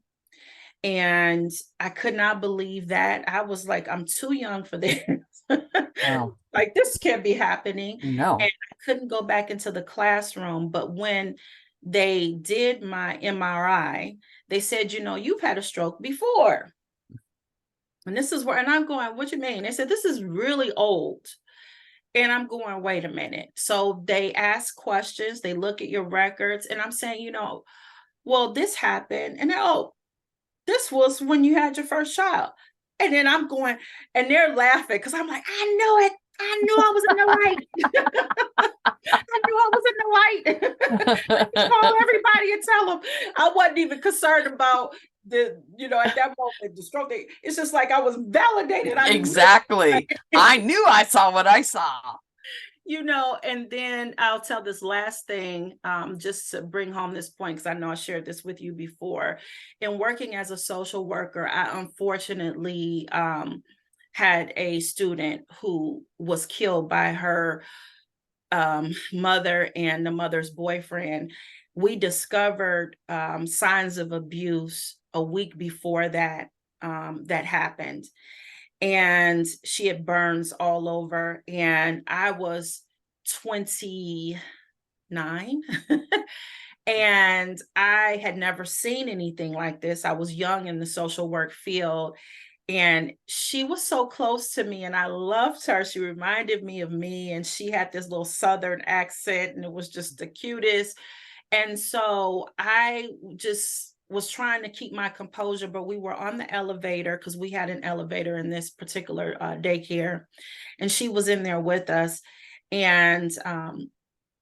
and I could not believe that. I was like, I'm too young for this. Wow. Like, this can't be happening. And No. I couldn't go back into the classroom. But when they did my MRI, they said, you know, you've had a stroke before. And this is where, and I'm going, what you mean? They said, this is really old. And I'm going, wait a minute. So they ask questions, they look at your records, and I'm saying, you know, well, this happened. And oh, this was when you had your first child. And then I'm going, and they're laughing because I'm like, I knew it. I knew I was in the right. I knew I was in the right. Call everybody and tell them I wasn't even concerned about the, you know, at that moment, the stroke. It's just like I was validated. I knew. Exactly. I knew I saw what I saw. You know, and then I'll tell this last thing, just to bring home this point, because I know I shared this with you before. In working as a social worker, I unfortunately had a student who was killed by her mother and the mother's boyfriend. We discovered signs of abuse a week before that that happened, and she had burns all over, and I was 29 and I had never seen anything like this. I was young in the social work field, and she was so close to me and I loved her. She reminded me of me, and she had this little southern accent, and it was just the cutest. And so I just was trying to keep my composure, but we were on the elevator because we had an elevator in this particular daycare, and she was in there with us. And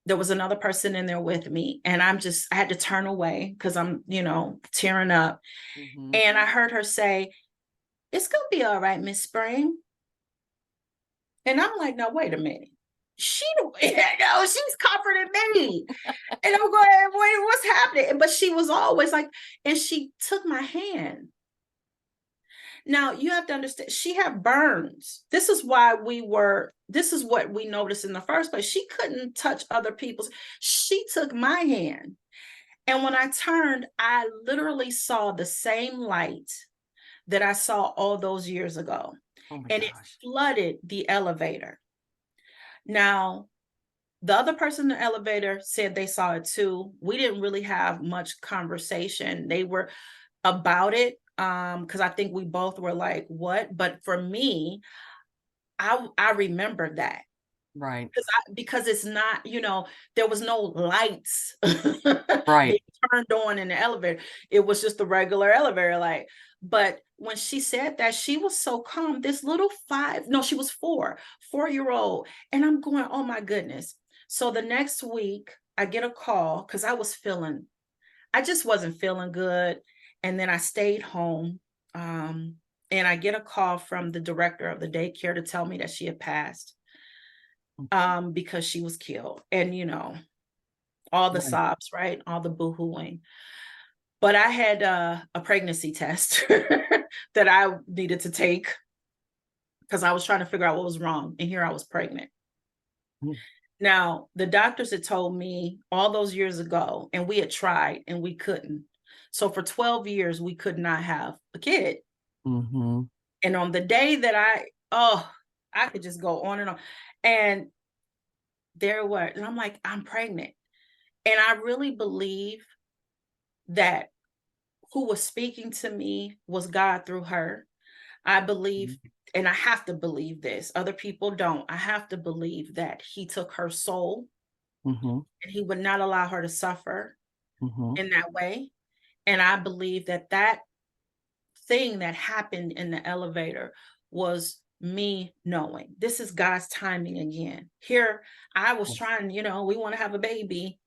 there was another person in there with me, and I had to turn away because I'm, you know, tearing up. Mm-hmm. And I heard her say, "It's going to be all right, Miss Spring." And I'm like, no, wait a minute. She, you know, she's comforting me. And I'm going, wait, what's happening? But she was always like, and she took my hand. Now you have to understand, she had burns. This is what we noticed in the first place. She couldn't touch other people's. She took my hand. And when I turned, I literally saw the same light that I saw all those years ago. Oh my And it gosh. flooded the elevator. Now, the other person in the elevator said they saw it too. We didn't really have much conversation. They were about it because I think we both were like, what? But for me, I remember that Right. because it's not, you know, there was no lights Right. being turned on in the elevator. It was just the regular elevator light. But when she said that, she was so calm. This little she was 4-year-old. And I'm going, oh my goodness. So the next week I get a call because I just wasn't feeling good. And then I stayed home. And I get a call from the director of the daycare to tell me that she had passed because she was killed. And, you know, all the Right. sobs, right? All the boo-hooing. But I had a pregnancy test that I needed to take because I was trying to figure out what was wrong. And here I was pregnant. Mm. Now, the doctors had told me all those years ago, and we had tried and we couldn't. So for 12 years, we could not have a kid. Mm-hmm. And on the day that I could just go on and on. And there it was. And I'm like, I'm pregnant. And I really believe that who was speaking to me was God through her. I believe, and I have to believe this, other people don't. I have to believe that he took her soul Mm-hmm. and he would not allow her to suffer Mm-hmm. in that way. And I believe that that thing that happened in the elevator was me knowing this is God's timing again. Here, I was Yes. trying, we want to have a baby.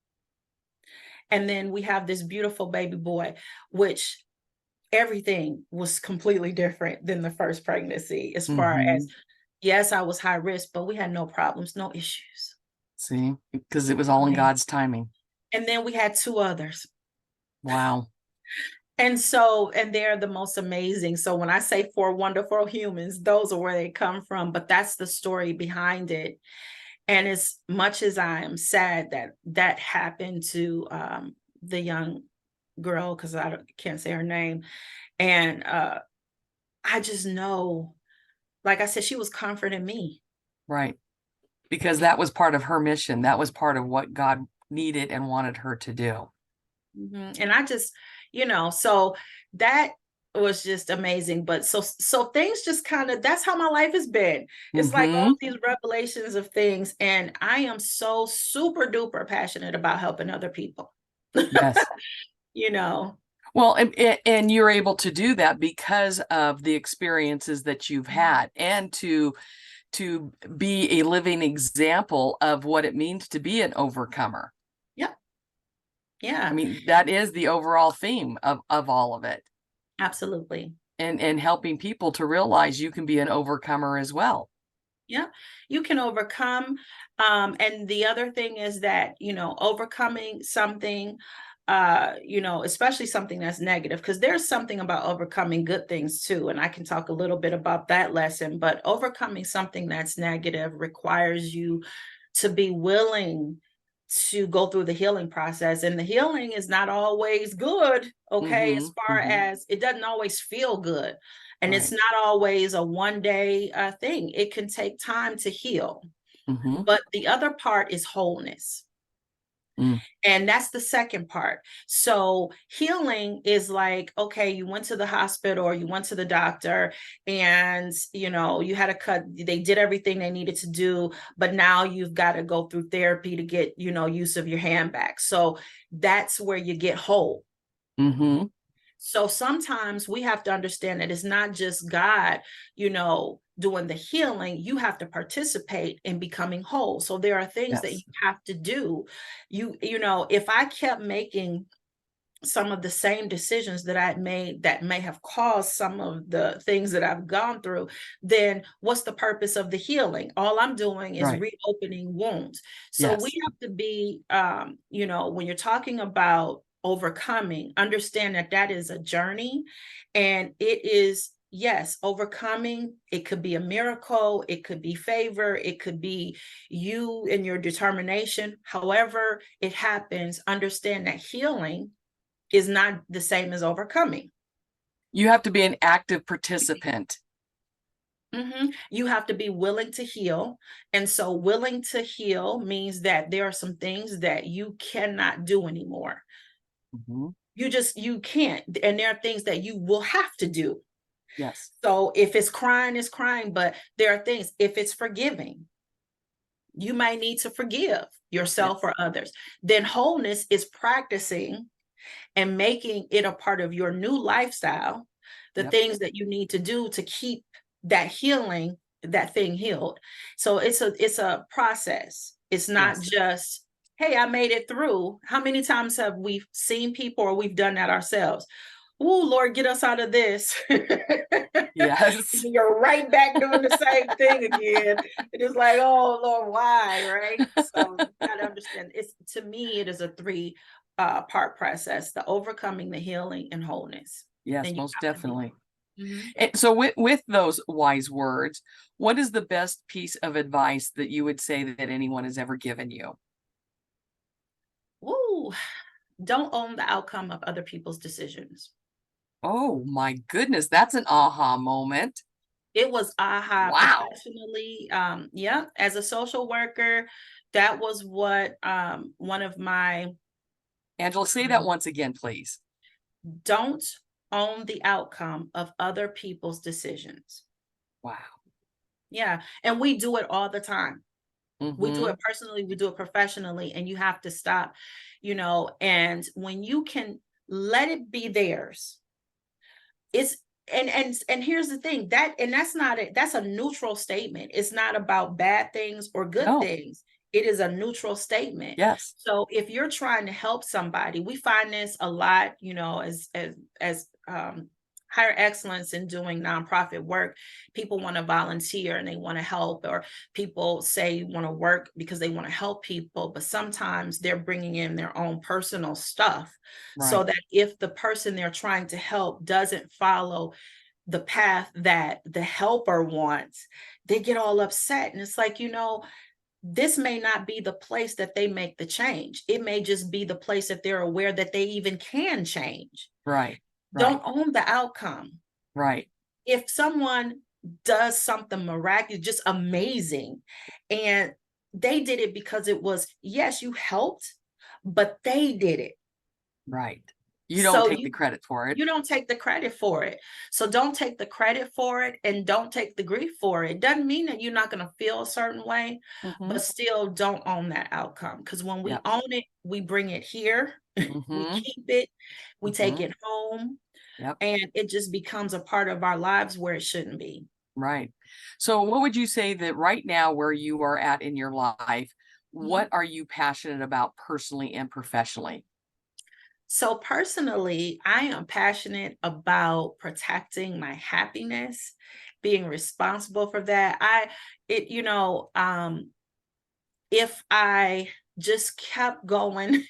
And then we have this beautiful baby boy, which everything was completely different than the first pregnancy, as far Mm-hmm. as, yes, I was high risk, but we had no problems, no issues. See, because it was all in God's timing. And then we had two others. Wow. And they're the most amazing. So when I say four wonderful humans, those are where they come from, but that's the story behind it. And as much as I am sad that that happened to the young girl, because can't say her name, and I just know, like I said, she was comforting me. Right. Because that was part of her mission. That was part of what God needed and wanted her to do. And I just, so that was just amazing. But so things just kind of, that's how my life has been. It's like all Mm-hmm. these revelations of things. And I am so super duper passionate about helping other people. Yes. you know. Well, and you're able to do that because of the experiences that you've had, and to be a living example of what it means to be an overcomer. Yep. I Yeah, mean, that is the overall theme of all of it. absolutely. And helping people to realize you can be an overcomer as well. Yeah, you can overcome. And the other thing is that, overcoming something, especially something that's negative, because there's something about overcoming good things too. And I can talk a little bit about that lesson, but overcoming something that's negative requires you to be willing to go through the healing process. And the healing is not always good, okay, Mm-hmm. as far Mm-hmm. as it doesn't always feel good. And it's Right. not always a one day thing. It can take time to heal. Mm-hmm. But the other part is wholeness. Mm. And that's the second part. So healing is like, okay, you went to the hospital or you went to the doctor and, you had a cut. They did everything they needed to do, but now you've got to go through therapy to get, use of your hand back. So that's where you get whole. Mm-hmm. So sometimes we have to understand that it's not just God, doing the healing. You have to participate in becoming whole. So there are things that you Yes. have to do. If I kept making some of the same decisions that I made that may have caused some of the things that I've gone through, then what's the purpose of the healing? All I'm doing is Right. reopening wounds. So we Yes. have to be, when you're talking about overcoming, understand that that is a journey, and it is, yes, overcoming. It could be a miracle, it could be favor, it could be you and your determination. However it happens, understand that healing is not the same as overcoming. You have to be an active participant. You have to be willing to heal. And so willing to heal means that there are some things that you cannot do anymore. Mm-hmm. You can't. And there are things that you will have to do. Yes. So if it's crying, but there are things, if it's forgiving, you might need to forgive yourself Yes. or others. Then wholeness is practicing and making it a part of your new lifestyle, the Yep. things that you need to do to keep that healing, that thing healed. So it's a process. It's not Yes. just, hey, I made it through. How many times have we seen people or we've done that ourselves? Oh, Lord, get us out of this. Yes. You're right back doing the same thing again. It is like, oh Lord, why? Right. So you gotta understand, it's, to me, it is a three part process: the overcoming, the healing, and wholeness. Yes, And you most have to be. definitely. Mhm. And so with those wise words, what is the best piece of advice that you would say that anyone has ever given you? Ooh, don't own the outcome of other people's decisions. Oh my goodness, that's an aha moment. It was aha Wow. professionally. Yeah, as a social worker, that was what one of my Angela, say that once again, please. Don't own the outcome of other people's decisions. Wow. Yeah. And we do it all the time. We do Mm-hmm. it personally, we do it professionally, and you have to stop, and when you can let it be theirs, it's and here's the thing, that's not it, that's a neutral statement. It's not about bad things or good No. things. It is a neutral statement. Yes. So if you're trying to help somebody, we find this a lot, as higher excellence in doing nonprofit work. People want to volunteer and they want to help, or people say want to work because they want to help people, but sometimes they're bringing in their own personal stuff, so Right. that if the person they're trying to help doesn't follow the path that the helper wants, they get all upset. And it's like, this may not be the place that they make the change. It may just be the place that they're aware that they even can change. Right. Don't own the outcome. Right. If someone does something miraculous, just amazing, and they did it because it was, yes, you helped, but they did it. Right. You don't So take the credit for it. you don't take the credit for it. So don't take the credit for it, and don't take the grief for it. Doesn't mean that you're not going to feel a certain way, Mm-hmm. but still don't own that outcome. Because when we Yep. own it, we bring it here, we Mm-hmm. keep it, we take Mm-hmm. it home, Yep. and it just becomes a part of our lives where it shouldn't be. Right. So what would you say that right now where you are at in your life, Mhm. what are you passionate about personally and professionally? So personally, I am passionate about protecting my happiness, being responsible for that. If I just kept going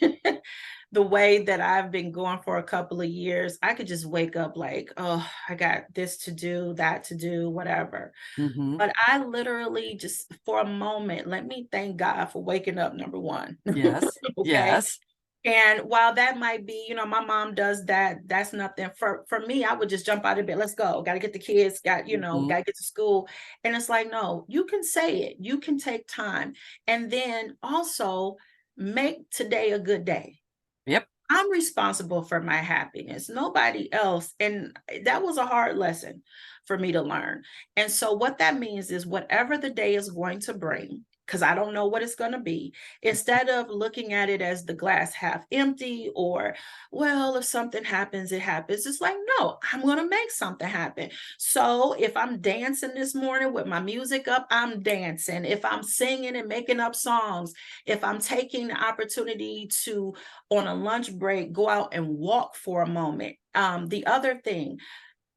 the way that I've been going for a couple of years, I could just wake up like, oh, I got this to do, that to do, whatever. Mm-hmm. But I literally just for a moment, let me thank God for waking up, number one. Yes. Okay. Yes. And while that might be, my mom does that, that's nothing for me. I would just jump out of bed. Let's go. Got to get the kids, Mm-hmm. got to get to school. And it's like, no, you can say it. You can take time. And then also make today a good day. Yep. I'm responsible for my happiness, nobody else. And that was a hard lesson for me to learn. And so, what that means is whatever the day is going to bring, because I don't know what it's going to be, instead of looking at it as the glass half empty or, well, if something happens, it happens. It's like, no, I'm going to make something happen. So, if I'm dancing this morning with my music up, I'm dancing. If I'm singing and making up songs, if I'm taking the opportunity to, on a lunch break, go out and walk for a moment. The other thing,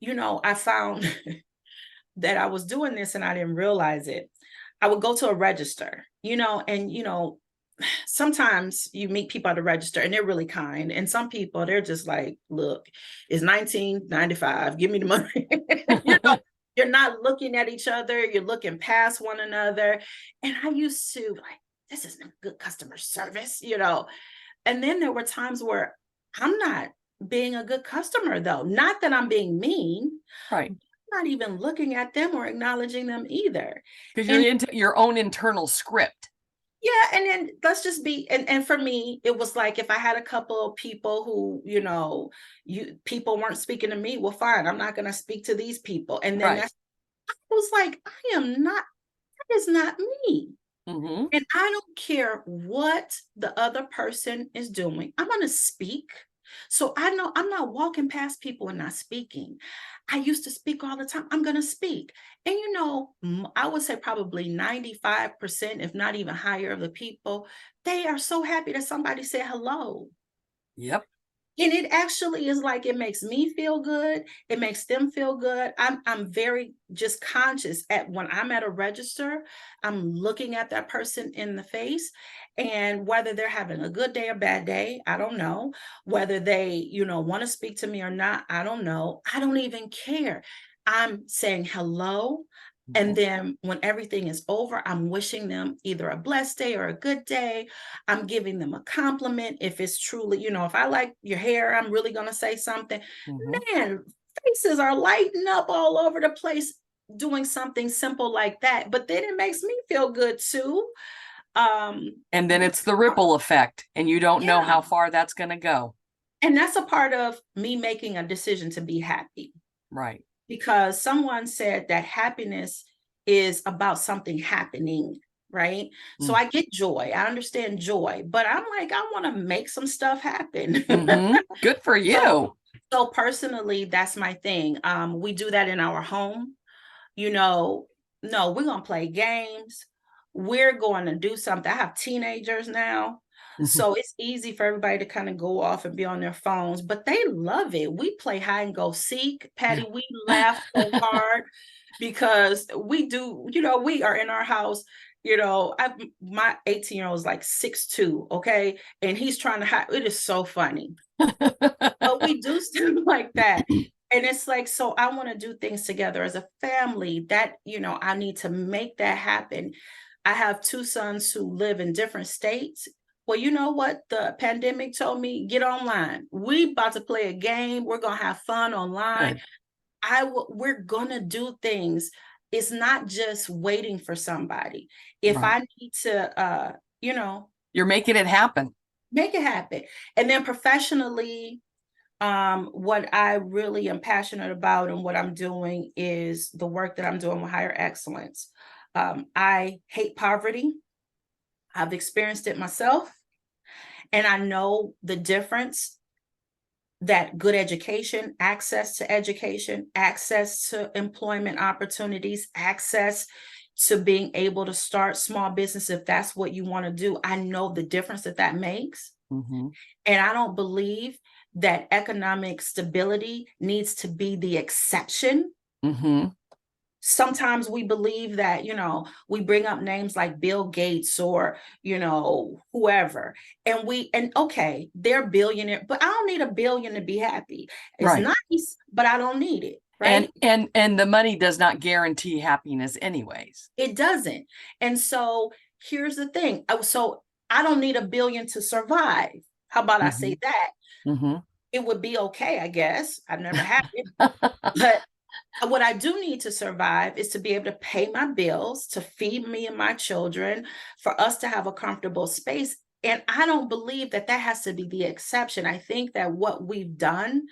I found that I was doing this and I didn't realize it. I would go to a register, and sometimes you meet people at the register and they're really kind. And some people, they're just like, look, it's 1995. Give me the money. you know, you're not looking at each other, you're looking past one another. And I used to like, this isn't good customer service. And then there were times where I'm not being a good customer, though. Not that I'm being mean, Right. I'm not even looking at them or acknowledging them either. Because you're And into your own internal script. yeah, and then let's just be, and for me, it was like if I had a couple of people who, people weren't speaking to me, well, fine, I'm not going to speak to these people. And then Right. that's, I was like, I am not, that is not me. Mm-hmm. And I don't care what the other person is doing. I'm going to speak. So I know I'm not walking past people and not speaking. I used to speak all the time. I'm going to speak. And I would say probably 95%, if not even higher, of the people, they are so happy that somebody said hello. Yep. And it actually is like it makes me feel good. It makes them feel good. I'm very just conscious at when I'm at a register, I'm looking at that person in the face, and whether they're having a good day or bad day, I don't know. Whether they, want to speak to me or not, I don't know. I don't even care. I'm saying hello. And then when everything is over, I'm wishing them either a blessed day or a good day. I'm giving them a compliment. If it's truly, if I like your hair, I'm really going to say something. Mm-hmm. Man, faces are lighting up all over the place doing something simple like that. But then it makes me feel good too. And then it's the ripple effect, and you don't know Yeah. how far that's going to go. And that's a part of me making a decision to be happy. Right. Because someone said that happiness is about something happening, right? So Mm. I get joy. I understand joy, but I'm like, I want to make some stuff happen. Mm-hmm. Good for So, you. so personally, that's my thing. We do that in our home. You know, no, we're gonna play games. We're going to do something. I have teenagers now. Mhm. So it's easy for everybody to kind of go off and be on their phones, but they love it. We play hide and go seek. Patty, we laugh so hard because we do, we are in our house. My 18-year-old is like 6'2", okay? And he's trying to hide. It is so funny. But we do stuff like that. And it's like, so I want to do things together as a family that, I need to make that happen. I have two sons who live in different states. Well, you know what? The pandemic told me, get online. We about to play a game. We're going to have fun online. Good. We're going to do things. It's not just waiting for somebody. If Right. I need to, You're making it happen. make it happen. And then professionally, what I really am passionate about and what I'm doing is the work that I'm doing with Higher Excellence. I hate poverty. I've experienced it myself, and I know the difference that good education, access to employment opportunities, access to being able to start small business if that's what you want to do. I know the difference that makes. Mm-hmm. And I don't believe that economic stability needs to be the exception. Mm-hmm. Sometimes we believe that, we bring up names like Bill Gates or, whoever, and okay, they're billionaire, but I don't need a billion to be happy. It's Right. nice, but I don't need it. And Right. and the money does not guarantee happiness anyways. It doesn't. And so here's the thing. So I don't need a billion to survive. How about I Mm-hmm. say that? Mm-hmm. It would be okay, I guess. I've never had it. But what I do need to survive is to be able to pay my bills, to feed me and my children, for us to have a comfortable space. And I don't believe that has to be the exception. I think that what we've done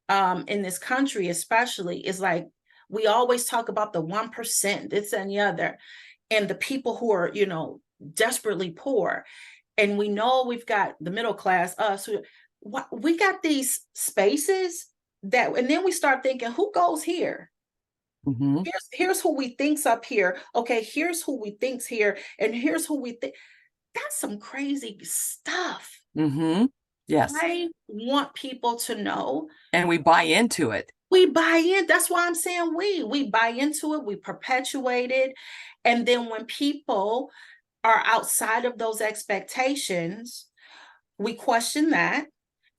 in this country, especially, is like we always talk about the 1%, this and the other, and the people who are, desperately poor. And we know we've got the middle class, us, who we got these spaces that, and then we start thinking, who goes here? Mm-hmm. Here's who we think's up here. Okay, here's who we think's here, and here's who we think. That's some crazy stuff. Mm-hmm. Yes. I want people to know. And we buy into it. We buy in. That's why I'm saying we buy into it, we perpetuate it. And then when people are outside of those expectations, we question that.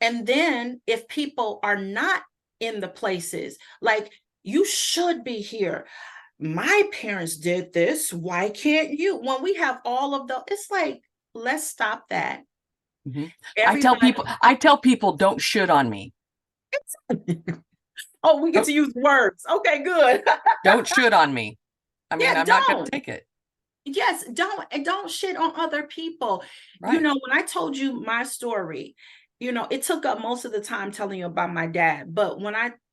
And then if people are not in the places, like, you should be here. My parents did this. Why can't you? When we have all of those, it's like, let's stop that. Mm-hmm. Everybody. I tell people don't shit on me. Oh, we get to use words. Okay, good. Don't shit on me. I mean, Yeah, I'm not going don't. to take it. Yes, don't shit on other people. Right. When I told you my story, it took up most of the time telling you about my dad, but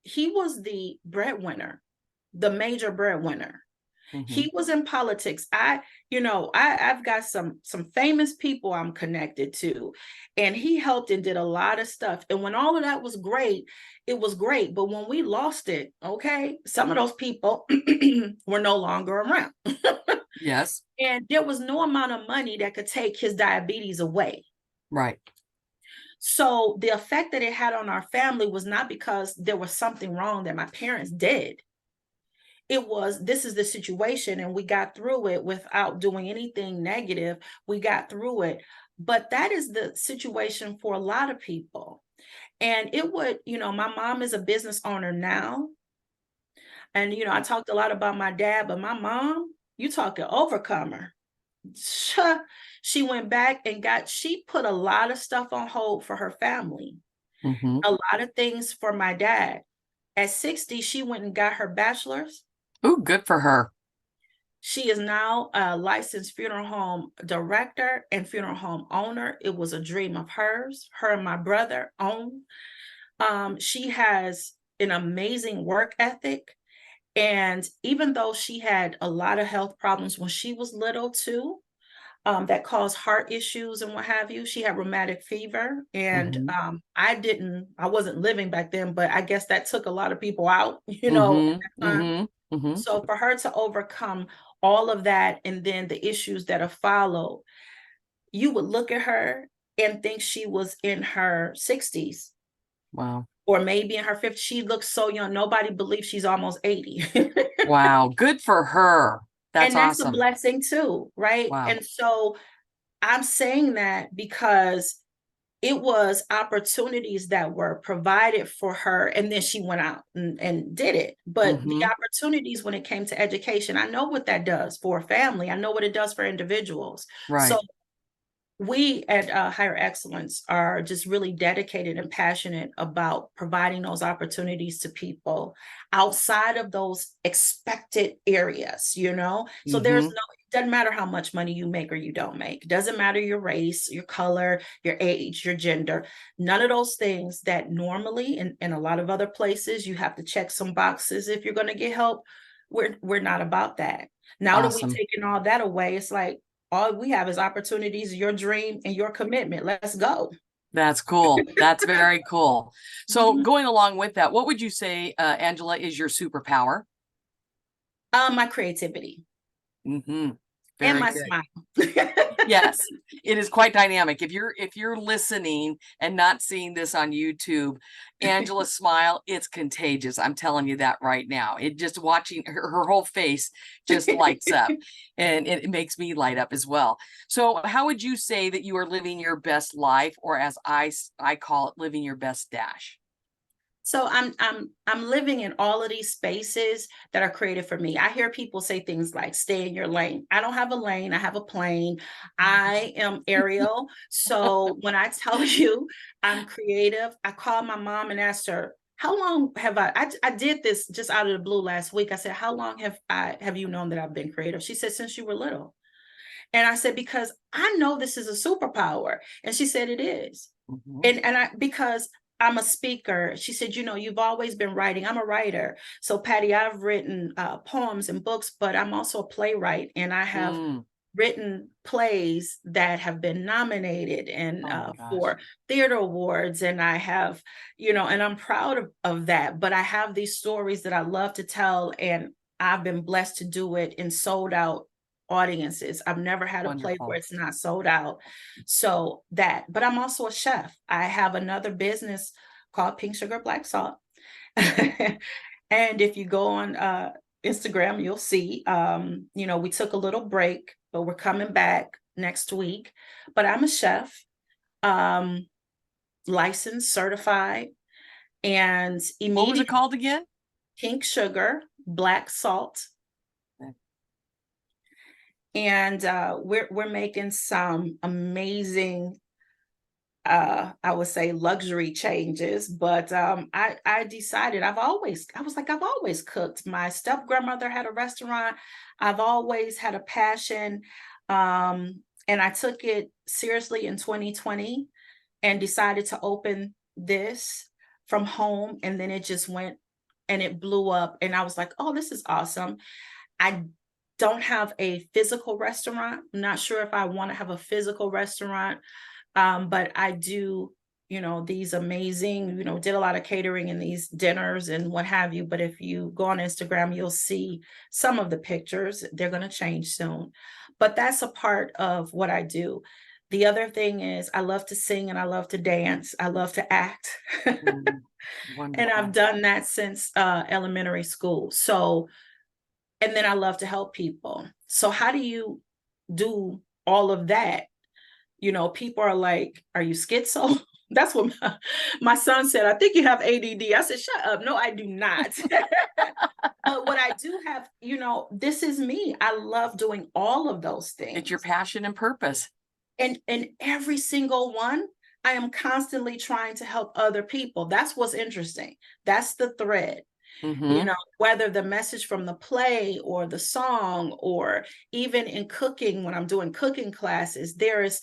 he was the breadwinner, the major breadwinner. Mm-hmm. He was in politics. I've got some famous people I'm connected to, and he helped and did a lot of stuff. And when all of that was great, it was great. But when we lost it, okay, some of those people were no longer around. Yes. And there was no amount of money that could take his diabetes away. Right. So the effect that it had on our family was not because there was something wrong that my parents did. It was, this is the situation, and we got through it without doing anything negative. We got through it. But that is the situation for a lot of people. And it would, my mom is a business owner now. And, I talked a lot about my dad, but my mom, you talking overcomer. She went back and she put a lot of stuff on hold for her family. Mm-hmm. A lot of things for my dad. At 60, she went and got her bachelor's. Ooh, good for her. She is now a licensed funeral home director and funeral home owner. It was a dream of hers. Her and my brother own. She has an amazing work ethic. And even though she had a lot of health problems when she was little too, that caused heart issues and what have you, she had rheumatic fever. And Mm-hmm. I wasn't living back then, but I guess that took a lot of people out, at Mm-hmm. that time. Mm-hmm. Mm-hmm. So for her to overcome all of that and then the issues that have followed, you would look at her and think she was in her 60s Wow. or maybe in her 50s. She looks so young. Nobody believes she's almost 80. Wow. Good for her. That's And that's a awesome. blessing too, right? Wow. And so I'm saying that because it was opportunities that were provided for her, and then she went out and did it. But the Mm-hmm. opportunities when it came to education, I know what that does for a family. I know what it does for individuals. So Right. we at Higher Excellence are just really dedicated and passionate about providing those opportunities to people outside of those expected areas, So there's Mm-hmm. no, it doesn't matter how much money you make or you don't make. It doesn't matter your race, your color, your age, your gender. None of those things that normally in a lot of other places you have to check some boxes if you're going to get help. We're not about that. Now that we've Awesome. taken all that away, it's like, all we have is opportunities, your dream, and your commitment. Let's go. That's cool. That's very cool. So Mhm. going along with that, what would you say, Angela, is your superpower? My creativity Mm-hmm. and Very my good. smile. Yes, it is quite dynamic. If you're listening and not seeing this on YouTube, Angela's smile, it's contagious. I'm telling you that right now. It just watching her whole face just lights up, and it makes me light up as well. So, how would you say that you are living your best life, or as I call it, living your best dash? So I'm living in all of these spaces that are created for me. I hear people say things like stay in your lane. I don't have a lane, I have a plane. I am Ariel. So when I tell you I'm creative, I called my mom and asked her, how long have I did this just out of the blue last week. I said, how long have you known that I've been creative? She said, since you were little. And I said, because I know this is a superpower. And she said, it is. Mhm. And I, because I'm a speaker, she said, you've always been writing. I'm a writer. So Patty, I've written poems and books, but I'm also a playwright, and I have Mm. written plays that have been nominated and Oh my gosh. for theater awards. And I have, and I'm proud of that. But I have these stories that I love to tell, and I've been blessed to do it in sold out audiences. I've never had a play where Wonderful. it's not sold out. So that, but I'm also a chef. I have another business called Pink Sugar Black Salt. And if you go on Instagram, you'll see, we took a little break, but we're coming back next week. But I'm a chef, um, licensed, certified, and What was it immediate called again? Pink Sugar Black Salt. And we're making some amazing, I would say, luxury changes. But I decided, I've always cooked. My step grandmother had a restaurant. I've always had a passion, and I took it seriously in 2020 and decided to open this from home. And then it just went and it blew up. And I was like, oh, this is awesome. I don't have a physical restaurant. I'm not sure if I want to have a physical restaurant, but I do, these amazing, did a lot of catering and these dinners and what have you. But if you go on Instagram, you'll see some of the pictures. They're going to change soon. But that's a part of what I do. The other thing is I love to sing and I love to dance. I love to act. Mm, And I've wonderful. done that since elementary school. So, and then I love to help people. So how do you do all of that? People are like, are you schizo? That's what my son said. I think you have ADD. I said, shut up. No, I do not. But what I do have, this is me. I love doing all of those It's your things. passion and purpose. And every single one, I am constantly trying to help other people. That's what's interesting. That's the thread. You Mm-hmm. know, whether the message from the play or the song, or even in cooking, when I'm doing cooking classes, there is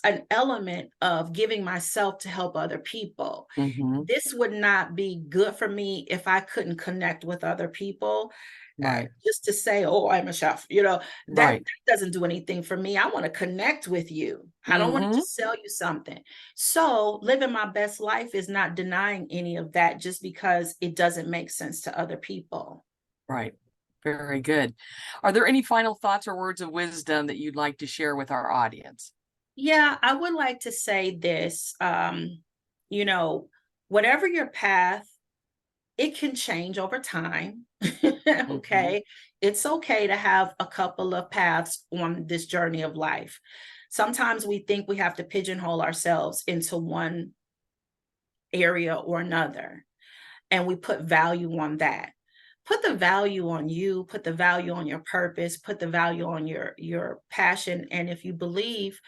an element of giving myself to help other people. Mm-hmm. This would not be good for me if I couldn't connect with other people. Right. Just to say, oh, I'm a chef, that Right. doesn't do anything for me. I want to connect with you. I don't want to Mm-hmm. just sell you something. So living my best life is not denying any of that just because it doesn't make sense to other people. Right. Very good. Are there any final thoughts or words of wisdom that you'd like to share with our audience? Yeah, I would like to say this. You know, whatever your path, it can change over time. Mm-hmm. Okay. It's okay to have a couple of paths on this journey of life. Sometimes we think we have to pigeonhole ourselves into one area or another, and we put value on that. Put the value on you, put the value on your purpose, put the value on your passion. And if you believe,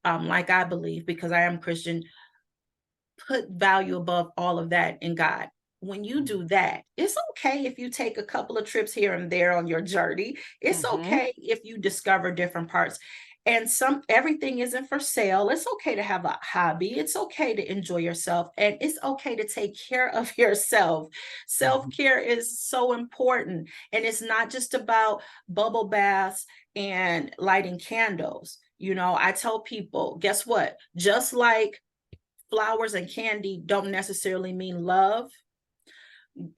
like I believe, because I am Christian, put value above all of that in God. When you do that, it's okay if you take a couple of trips here and there on your journey. It's Mm-hmm. okay if you discover different parts. And everything isn't for sale. It's okay to have a hobby. It's okay to enjoy yourself, and it's okay to take care of yourself. Mm-hmm. Self-care is so important, and it's not just about bubble baths and lighting candles. I tell people, guess what? Just like flowers and candy don't necessarily mean love,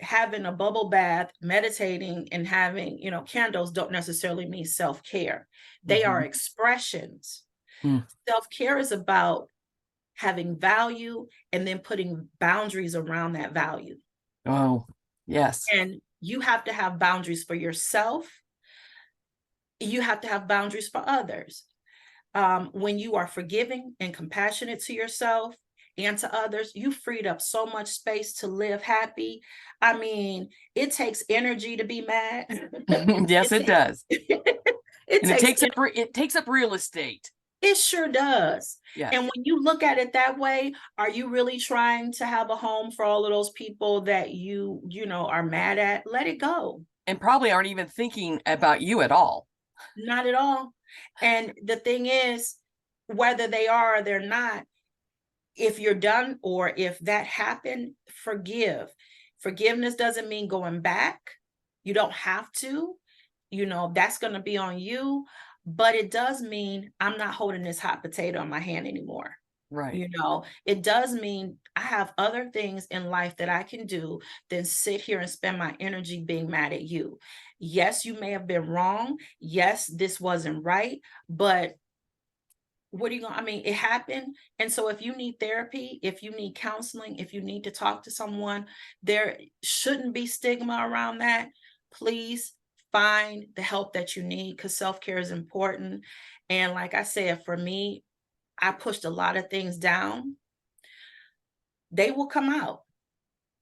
having a bubble bath, meditating, and having, candles don't necessarily mean self-care. They are Mm-hmm. expressions. Mm. Self-care is about having value and then putting boundaries around that value. Oh, yes. And you have to have boundaries for yourself. You have to have boundaries for others. When you are forgiving and compassionate to yourself and to others, you freed up so much space to live happy. I mean, it takes energy to be mad. Yes, it it takes does. it And it takes takes up it takes up real estate. it sure does. And Yes. when you look at it that way, are you really trying to have a home for all of those people that you are mad at? Let it go. And probably aren't even thinking about you at all. Not at all. And the thing is, whether they are or they're not, if you're done or if that happened, forgive. Forgiveness doesn't mean going back. You don't have to. That's going to be on you. But it does mean I'm not holding this hot potato in my hand anymore. Right. It does mean I have other things in life that I can do than sit here and spend my energy being mad at you. Yes, you may have been wrong. Yes, this wasn't right. But what are you going to, I mean, it happened. And so if you need therapy, if you need counseling, if you need to talk to someone, there shouldn't be stigma around that. Please find the help that you need, because self-care is important. And like I said, for me, I pushed a lot of things down. They will come out.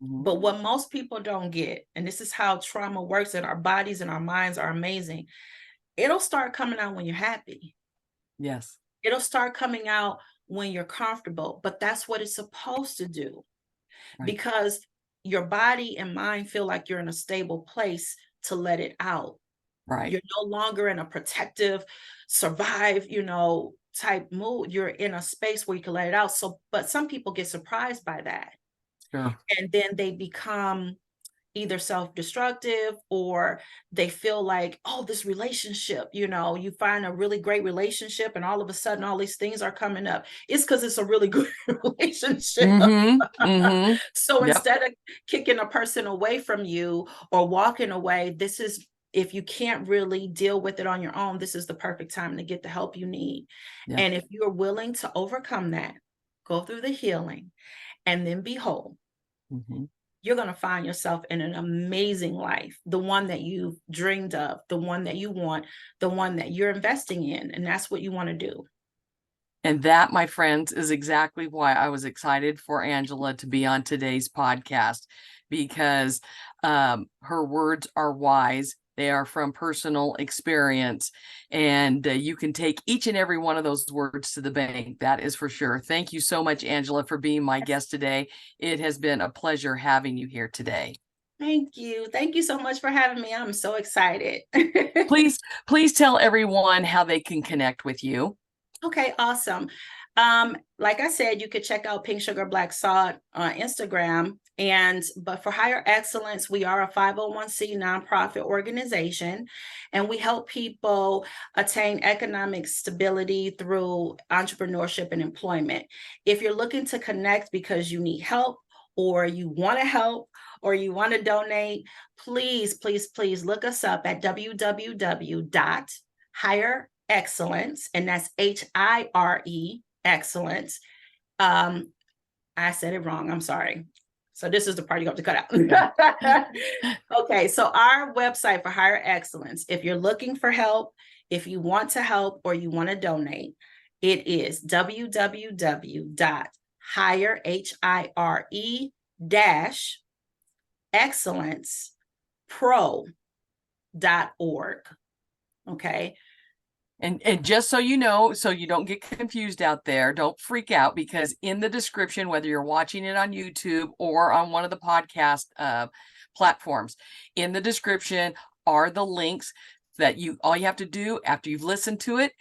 Mhm. But what most people don't get, and this is how trauma works, and our bodies and our minds are amazing, it'll start coming out when you're happy. Yes. It'll start coming out when you're comfortable, but that's what it's supposed to do, Right. because your body and mind feel like you're in a stable place to let it out. Right. You're no longer in a protective, survive, type mood. You're in a space where you can let it out. So, but some people get surprised by that. Sure. And then they become either self-destructive, or they feel like, oh, this relationship, you find a really great relationship and all of a sudden all these things are coming up. It's because it's a really good relationship. Mm-hmm. Mm-hmm. So Yep. instead of kicking a person away from you or walking away, if you can't really deal with it on your own, this is the perfect time to get the help you need. Yep. And if you're willing to overcome that, go through the healing, and then be whole, Mm-hmm. you're going to find yourself in an amazing life, the one that you've dreamed of, the one that you want, the one that you're investing in. And that's what you want to do. And that, my friends, is exactly why I was excited for Angela to be on today's podcast, because her words are wise. They are from personal experience, and you can take each and every one of those words to the bank. That is for sure. Thank you so much, Angela, for being my guest today. It has been a pleasure having you here today. Thank you. Thank you so much for having me. I'm so excited. Please tell everyone how they can connect with you. Okay, awesome. Like I said, you could check out Pink Sugar Black Salt on Instagram. But for Higher Excellence, we are a 501c nonprofit organization, and we help people attain economic stability through entrepreneurship and employment. If you're looking to connect because you need help, or you want to help, or you want to donate, please look us up at www.higherexcellence, and that's HIRE excellence. I said it wrong. I'm sorry. So this is the part you have to cut out. Okay, so our website for Higher Excellence, if you're looking for help, if you want to help, or you want to donate, it is www.hire-excellence.pro.org. Okay. And just so you know, so you don't get confused out there, don't freak out, because in the description, whether you're watching it on YouTube or on one of the podcast platforms, in the description are the links that all you have to do after you've listened to it.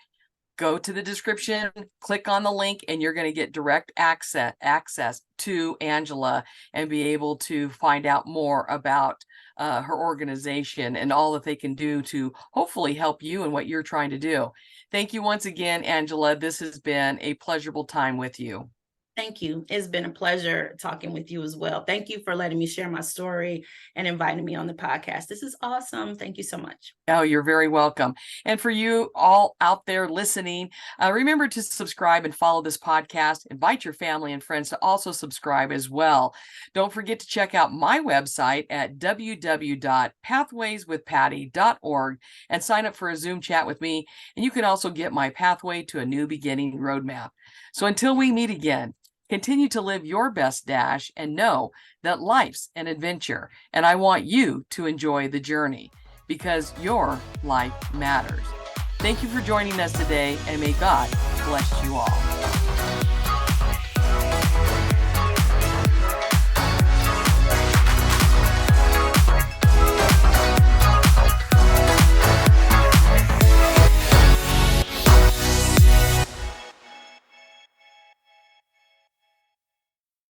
Go to the description, click on the link, and you're going to get direct access to Angela and be able to find out more about her organization and all that they can do to hopefully help you in what you're trying to do. Thank you once again, Angela. This has been a pleasurable time with you. Thank you. It's been a pleasure talking with you as well. Thank you for letting me share my story and inviting me on the podcast. This is awesome. Thank you so much. Oh, you're very welcome. And for you all out there listening, remember to subscribe and follow this podcast. Invite your family and friends to also subscribe as well. Don't forget to check out my website at www.pathwayswithpatty.org and sign up for a Zoom chat with me. And you can also get my Pathway to a New Beginning roadmap. So until we meet again, continue to live your best dash and know that life's an adventure. And I want you to enjoy the journey, because your life matters. Thank you for joining us today, and may God bless you all.